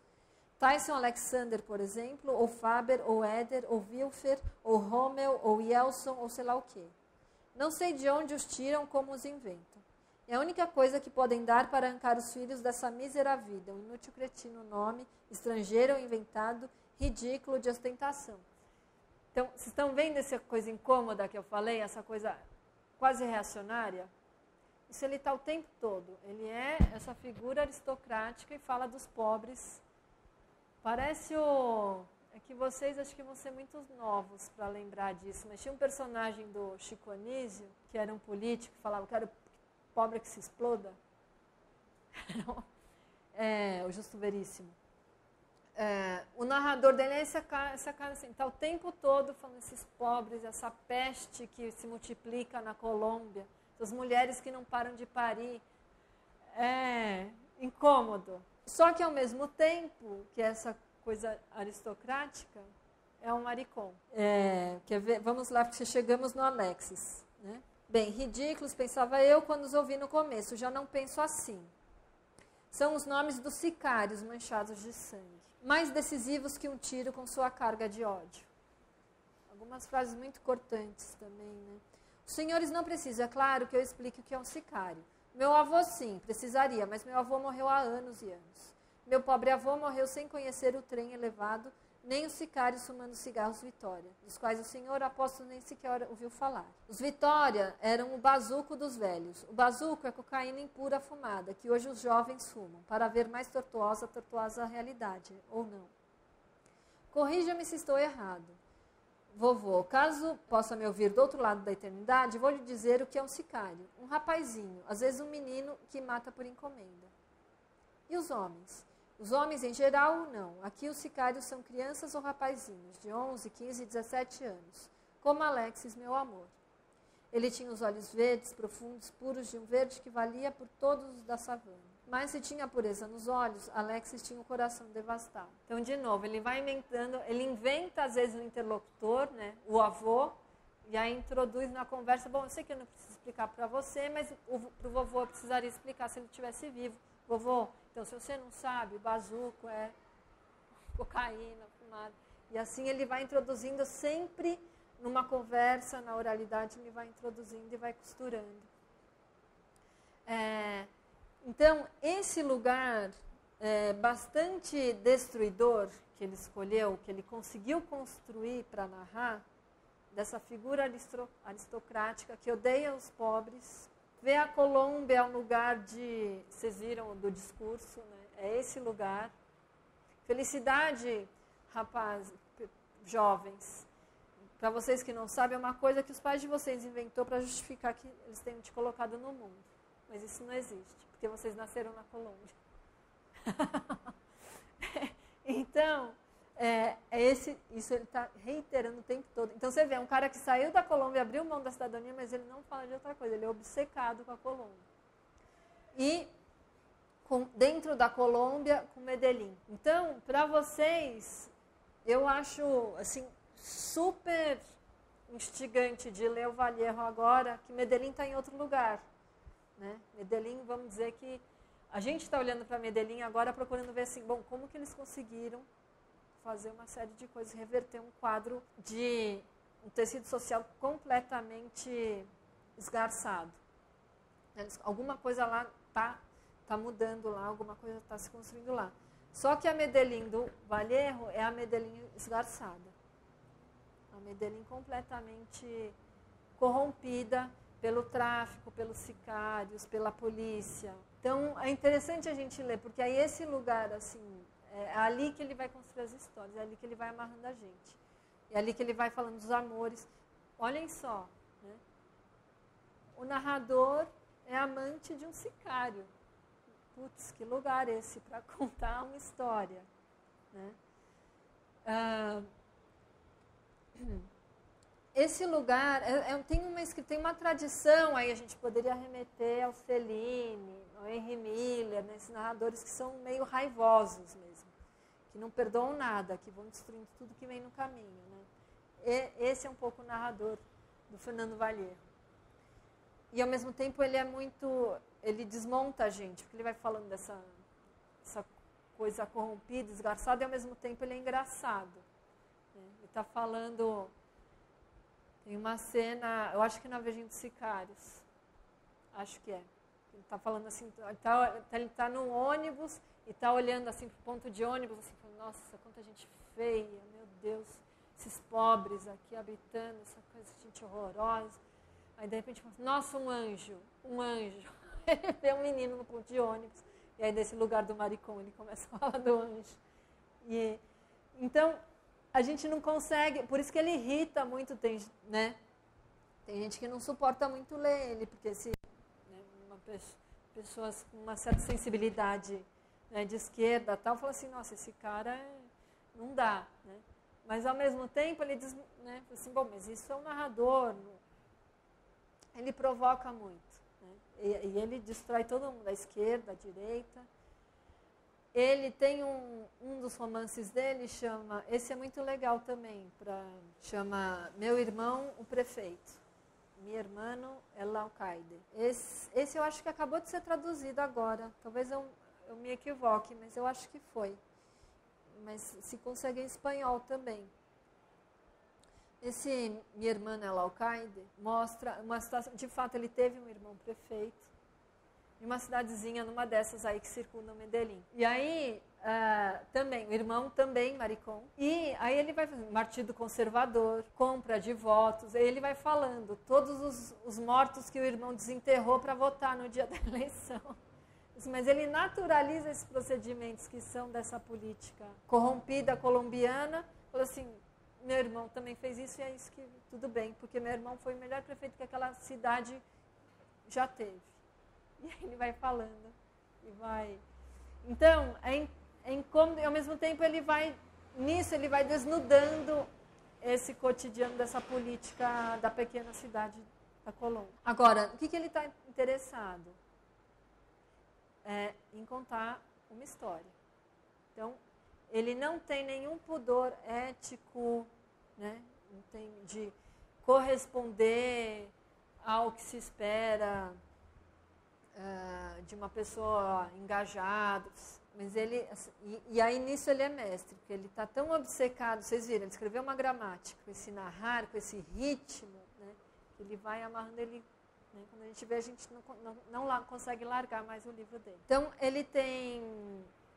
S1: Tyson Alexander, por exemplo, ou Faber, ou Éder, ou Wilfer, ou Rommel, ou Yelson, ou sei lá o quê. Não sei de onde os tiram, como os inventam. É a única coisa que podem dar para arrancar os filhos dessa mísera vida, um inútil cretino nome, estrangeiro ou inventado, ridículo de ostentação. Então, vocês estão vendo essa coisa incômoda que eu falei, essa coisa quase reacionária? Isso ele está o tempo todo. Ele é essa figura aristocrática e fala dos pobres. Parece o... É que vocês acho que vão ser muito novos para lembrar disso, mas tinha um personagem do Chico Anísio, que era um político, que falava, quero pobre que se exploda. O Justo Veríssimo. O narrador dele é essa cara assim, está o tempo todo falando esses pobres, essa peste que se multiplica na Colômbia, essas mulheres que não param de parir. É incômodo. Só que ao mesmo tempo que essa coisa aristocrática é um maricom. Vamos lá, porque chegamos no Alexis. Né? Bem, ridículos, pensava eu quando os ouvi no começo, já não penso assim. São os nomes dos sicários manchados de sangue, mais decisivos que um tiro com sua carga de ódio. Algumas frases muito cortantes também, né? Os senhores não precisam, é claro, que eu explique o que é um sicário. Meu avô, sim, precisaria, mas meu avô morreu há anos e anos. Meu pobre avô morreu sem conhecer o trem elevado, nem os sicários fumando cigarros Vitória, dos quais o senhor, aposto, nem sequer ouviu falar. Os Vitória eram o bazuco dos velhos. O bazuco é cocaína impura fumada, que hoje os jovens fumam, para ver mais tortuosa a realidade, ou não. Corrija-me se estou errado. Vovô, caso possa me ouvir do outro lado da eternidade, vou lhe dizer o que é um sicário. Um rapazinho, às vezes um menino que mata por encomenda. E os homens? Os homens, em geral, não. Aqui os sicários são crianças ou rapazinhos, de 11, 15, 17 anos. Como Alexis, meu amor. Ele tinha os olhos verdes, profundos, puros, de um verde que valia por todos os da savana. Mas se tinha pureza nos olhos, Alexis tinha o coração devastado. Então, de novo, ele vai inventando, ele inventa, às vezes, o interlocutor, né, o avô, e aí introduz na conversa, bom, eu sei que eu não preciso explicar para você, mas para o vovô eu precisaria explicar se ele estivesse vivo. Vovô, então, se você não sabe, bazuco é cocaína, fumada. E assim ele vai introduzindo sempre numa conversa, na oralidade, ele vai introduzindo e vai costurando. Então, esse lugar bastante destruidor que ele escolheu, que ele conseguiu construir para narrar, dessa figura aristocrática que odeia os pobres, vê a Colômbia um lugar de... Vocês viram do discurso, né? É esse lugar. Felicidade, rapazes, jovens. Para vocês que não sabem, é uma coisa que os pais de vocês inventou para justificar que eles tenham te colocado no mundo. Mas isso não existe, porque vocês nasceram na Colômbia. Então, isso ele está reiterando o tempo todo. Então você vê, um cara que saiu da Colômbia, abriu mão da cidadania, mas ele não fala de outra coisa, ele é obcecado com a Colômbia. E dentro da Colômbia, com Medellín. Então, para vocês, eu acho assim, super instigante de ler o Vallejo agora, que Medellín está em outro lugar. Né? Medellín, vamos dizer que a gente está olhando para Medellín agora procurando ver assim, bom, como que eles conseguiram fazer uma série de coisas, reverter um quadro de um tecido social completamente esgarçado. Alguma coisa lá está mudando lá, alguma coisa está se construindo lá. Só que a Medellín do Vallejo é a Medellín esgarçada. A Medellín completamente corrompida pelo tráfico, pelos sicários, pela polícia. Então, é interessante a gente ler, porque aí esse lugar, assim, é ali que ele vai construir as histórias, é ali que ele vai amarrando a gente. É ali que ele vai falando dos amores. Olhem só, né? O narrador é amante de um sicário. Putz, que lugar esse para contar uma história. Né? Esse lugar tem uma tradição, aí a gente poderia remeter ao Céline, ao Henry Miller, né, esses narradores que são meio raivosos mesmo, que não perdoam nada, que vão destruindo tudo que vem no caminho. Né? Esse é um pouco o narrador do Fernando Vallejo. e ao mesmo tempo ele é muito, ele desmonta a gente, porque ele vai falando dessa coisa corrompida, esgarçada, e ao mesmo tempo ele é engraçado. Né? Ele está falando, tem uma cena, eu acho que na Virgem dos Sicários, acho que é. Ele está falando assim, ele está no ônibus e está olhando assim para o ponto de ônibus, assim, falando, nossa, quanta gente feia, meu Deus, esses pobres aqui habitando, essa coisa, gente horrorosa. Aí de repente, nossa, um anjo. Ele vê um menino no ponto de ônibus, e aí desse lugar do Maricon ele começa a falar do anjo. E, então, a gente não consegue, por isso que ele irrita muito, né? Tem gente que não suporta muito ler ele, porque se pessoas com uma certa sensibilidade, né, de esquerda tal, falam assim, nossa, esse cara não dá, né? Mas ao mesmo tempo ele diz, né, assim, bom, mas isso é um narrador, ele provoca muito, né? E ele destrói todo mundo, a esquerda, a direita. Ele tem um dos romances dele, chama, esse é muito legal também, chama Meu Irmão, o Prefeito. Mi hermano el alcaide. Esse eu acho que acabou de ser traduzido agora. Talvez eu me equivoque, mas eu acho que foi. Mas se consegue em espanhol também. Esse Mi hermano el alcaide mostra uma situação. De fato, ele teve um irmão prefeito em uma cidadezinha, numa dessas aí que circundam Medellín. E aí, também, o irmão também, Maricón. E aí ele vai fazendo partido conservador, compra de votos, aí ele vai falando todos os mortos que o irmão desenterrou para votar no dia da eleição. Mas ele naturaliza esses procedimentos que são dessa política corrompida colombiana. Fala assim, meu irmão também fez isso e é isso que tudo bem, porque meu irmão foi o melhor prefeito que aquela cidade já teve. E aí ele vai falando, e vai... Então, é incômodo, e ao mesmo tempo ele vai desnudando esse cotidiano dessa política da pequena cidade da Colômbia. Agora, o que ele está interessado? Em contar uma história. Então, ele não tem nenhum pudor ético, né, de corresponder ao que se espera de uma pessoa engajada, mas ele, assim, e aí nisso ele é mestre, porque ele está tão obcecado, vocês viram, ele escreveu uma gramática, com esse narrar, com esse ritmo, né, que ele vai amarrando ele, né, quando a gente vê, a gente não consegue largar mais o livro dele. Então ele tem,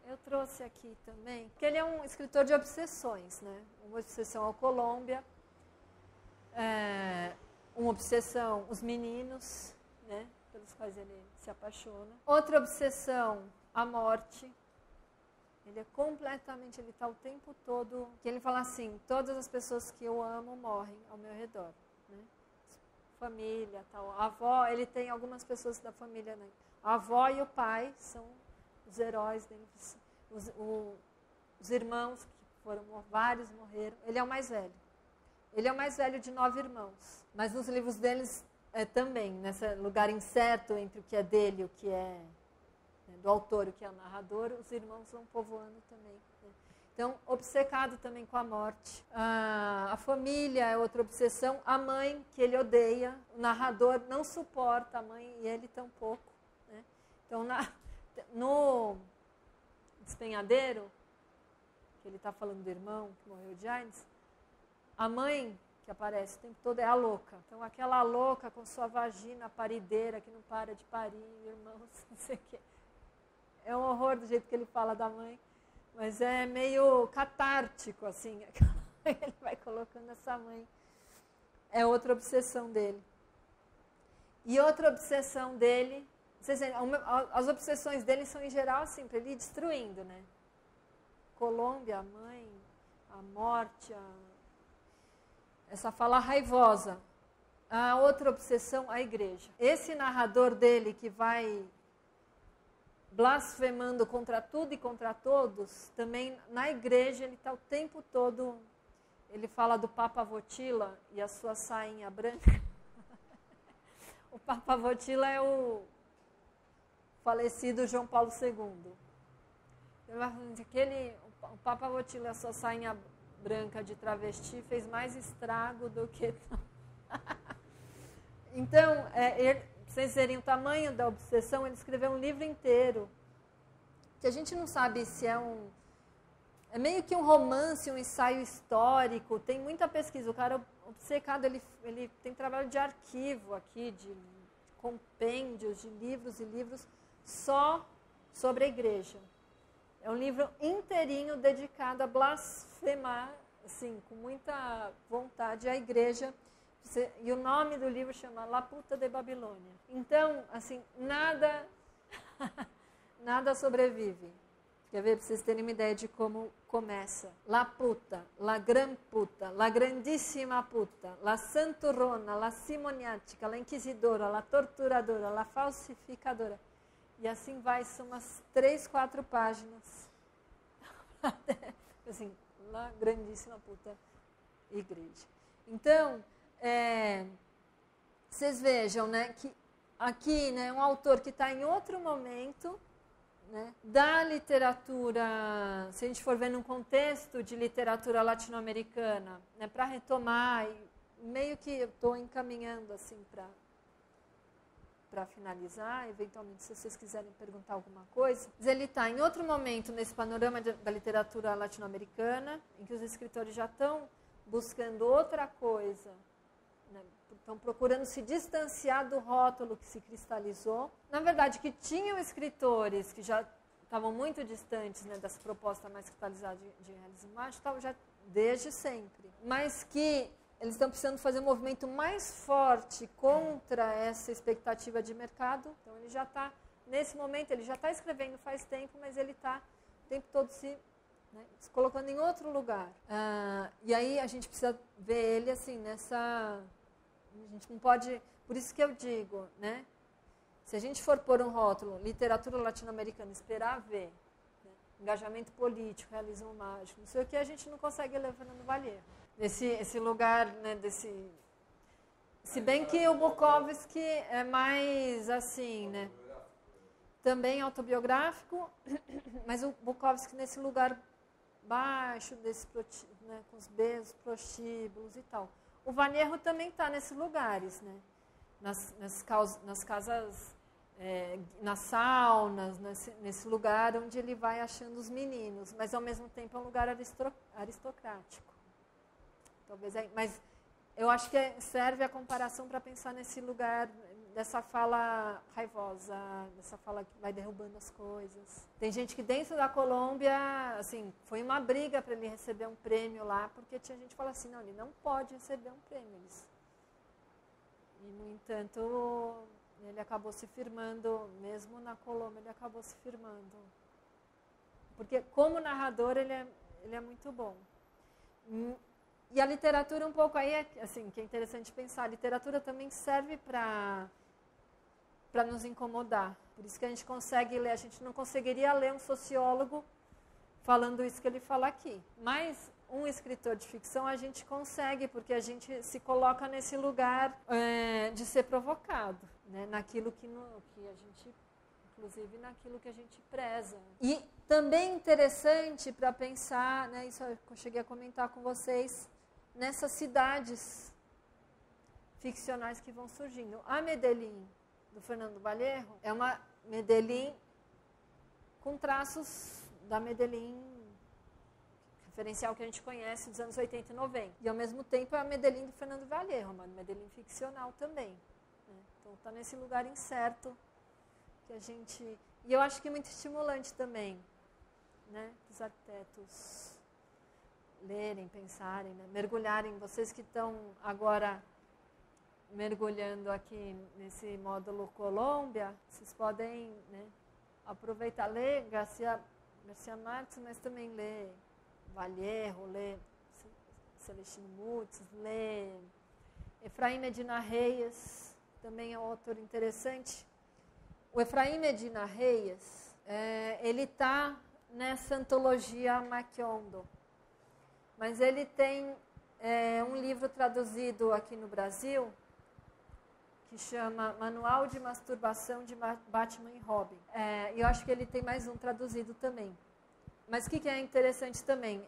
S1: eu trouxe aqui também, que ele é um escritor de obsessões, né, uma obsessão ao Colômbia, uma obsessão os meninos, né, pelos quais ele se apaixona. Outra obsessão, a morte. Ele é completamente, ele está o tempo todo, que ele fala assim, todas as pessoas que eu amo morrem ao meu redor. Né? Família, tal. A avó, ele tem algumas pessoas da família, né? A avó e o pai são os heróis dele. Os irmãos, que foram, vários morreram. Ele é o mais velho. Ele é o mais velho de 9 irmãos. Mas nos livros deles, também, nesse lugar incerto entre o que é dele e o que é, né, do autor e o que é o narrador, os irmãos vão povoando também. Né? Então, obcecado também com a morte. A família é outra obsessão. A mãe, que ele odeia. O narrador não suporta a mãe e ele tampouco. Né? Então, no Despenhadeiro, que ele está falando do irmão que morreu de AIDS, a mãe que aparece o tempo todo é a louca. Então, aquela louca com sua vagina parideira, que não para de parir, irmãos, não sei o quê. É um horror do jeito que ele fala da mãe, mas é meio catártico, assim. Ele vai colocando essa mãe. É outra obsessão dele. E outra obsessão dele... As obsessões dele são, em geral, assim, para ele ir destruindo, né? Colômbia, a mãe, a morte, essa fala raivosa. A outra obsessão, a igreja. Esse narrador dele que vai blasfemando contra tudo e contra todos, também na igreja ele está o tempo todo, ele fala do Papa Wojtyla e a sua sainha branca. O Papa Wojtyla é o falecido João Paulo II. O Papa Wojtyla e a sua sainha branca de travesti fez mais estrago do que... Então, vocês verem o tamanho da obsessão, ele escreveu um livro inteiro, que a gente não sabe se é é meio que um romance, um ensaio histórico, tem muita pesquisa. O cara obcecado, ele tem trabalho de arquivo aqui, de compêndios de livros e livros só sobre a igreja. É um livro inteirinho dedicado a blasfemar, assim, com muita vontade, a igreja. E o nome do livro chama La Puta de Babilônia. Então, assim, nada sobrevive. Quer ver, para vocês terem uma ideia de como começa. La puta, la gran puta, la grandíssima puta, la santurrona, la simoniática, la inquisidora, la torturadora, la falsificadora. E assim vai, são umas 3, 4 páginas. Assim, la grandíssima puta igreja. Então, vocês vejam, né, que aqui, né, um autor que está em outro momento, né, da literatura, se a gente for ver num contexto de literatura latino-americana, né, para retomar, e meio que eu estou encaminhando assim para finalizar, eventualmente se vocês quiserem perguntar alguma coisa, mas ele está em outro momento nesse panorama da literatura latino-americana, em que os escritores já estão buscando outra coisa, né, estão procurando se distanciar do rótulo que se cristalizou. Na verdade, que tinham escritores que já estavam muito distantes, né, dessa proposta mais cristalizada de realismo mágico, já desde sempre. Mas que eles estão precisando fazer um movimento mais forte contra essa expectativa de mercado. Então, ele já está, nesse momento, ele já está escrevendo faz tempo, mas ele está o tempo todo se colocando em outro lugar. E aí a gente precisa ver ele assim, nessa... A gente não pode... Por isso que eu digo, né? Se a gente for pôr um rótulo, literatura latino-americana, esperar ver, né, engajamento político, realismo mágico, não sei o que, a gente não consegue ler Fernando Vallejo. Esse lugar, né, desse... Se bem que o Bukowski é mais assim, né? Também autobiográfico, mas o Bukowski nesse lugar baixo, né, com os beijos, prostíbulos e tal. O Vallejo também está nesses lugares, né? Nas casas, nas saunas, nesse lugar onde ele vai achando os meninos, mas ao mesmo tempo é um lugar aristocrático. Talvez, mas eu acho que serve a comparação para pensar nesse lugar dessa fala raivosa, dessa fala que vai derrubando as coisas. Tem gente que dentro da Colômbia, assim, foi uma briga para ele receber um prêmio lá, porque tinha gente que fala assim, não, ele não pode receber um prêmio. E, no entanto, ele acabou se firmando, mesmo na Colômbia, ele acabou se firmando. Porque, como narrador, ele é muito bom. E a literatura um pouco aí, assim, que é interessante pensar, a literatura também serve para nos incomodar. Por isso que a gente consegue ler, a gente não conseguiria ler um sociólogo falando isso que ele fala aqui. Mas um escritor de ficção a gente consegue, porque a gente se coloca nesse lugar de ser provocado, né? Naquilo que a gente, inclusive naquilo que a gente preza. E também interessante para pensar, né, isso eu cheguei a comentar com vocês, nessas cidades ficcionais que vão surgindo. A Medellín, do Fernando Vallejo, é uma Medellín com traços da Medellín referencial que a gente conhece dos anos 80 e 90. E, ao mesmo tempo, é a Medellín do Fernando Vallejo, uma Medellín ficcional também. Né? Então, está nesse lugar incerto que a gente... E eu acho que é muito estimulante também, né, os arquitetos lerem, pensarem, né, mergulharem. Vocês que estão agora mergulhando aqui nesse módulo Colômbia, vocês podem, né, aproveitar, ler Garcia Marques, mas também ler Vallejo, ler Celestino Mutz, ler Efraim Medina Reyes, também é um autor interessante. O Efraim Medina Reyes, ele está nessa antologia Maquiondo, mas ele tem um livro traduzido aqui no Brasil que chama Manual de Masturbação de Batman e Robin. E eu acho que ele tem mais um traduzido também. Mas o que é interessante também?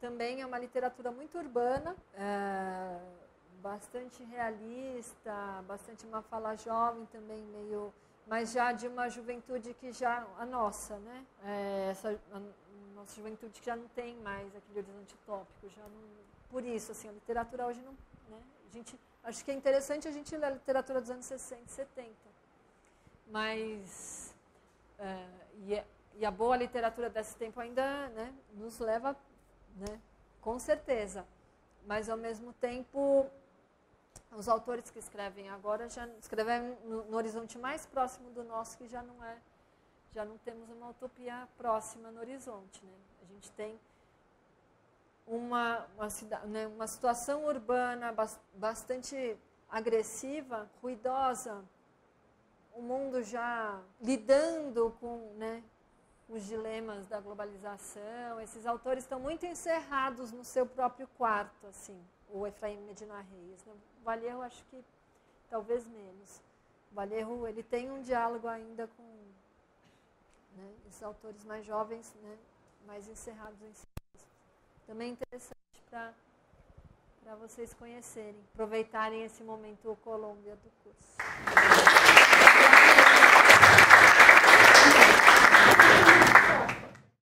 S1: Também é uma literatura muito urbana, bastante realista, bastante uma fala jovem também, meio, mas já de uma juventude que já, a nossa, né? A nossa juventude que já não tem mais aquele horizonte utópico, já não, por isso, assim, a literatura hoje não, né? Acho que é interessante a gente ler a literatura dos anos 60 e 70, mas e a boa literatura desse tempo ainda, né, nos leva, né, com certeza, mas ao mesmo tempo os autores que escrevem agora já escrevem no horizonte mais próximo do nosso, que já não temos uma utopia próxima no horizonte, né? A gente tem uma situação urbana bastante agressiva, ruidosa, o mundo já lidando com, né, os dilemas da globalização. Esses autores estão muito encerrados no seu próprio quarto, assim, o Efraim Medina Reis, né? O Vallejo, acho que talvez menos. O Vallejo, ele tem um diálogo ainda com, né, esses autores mais jovens, né, mais encerrados em si mesmos. Também é interessante para vocês conhecerem, aproveitarem esse momento Colômbia do curso.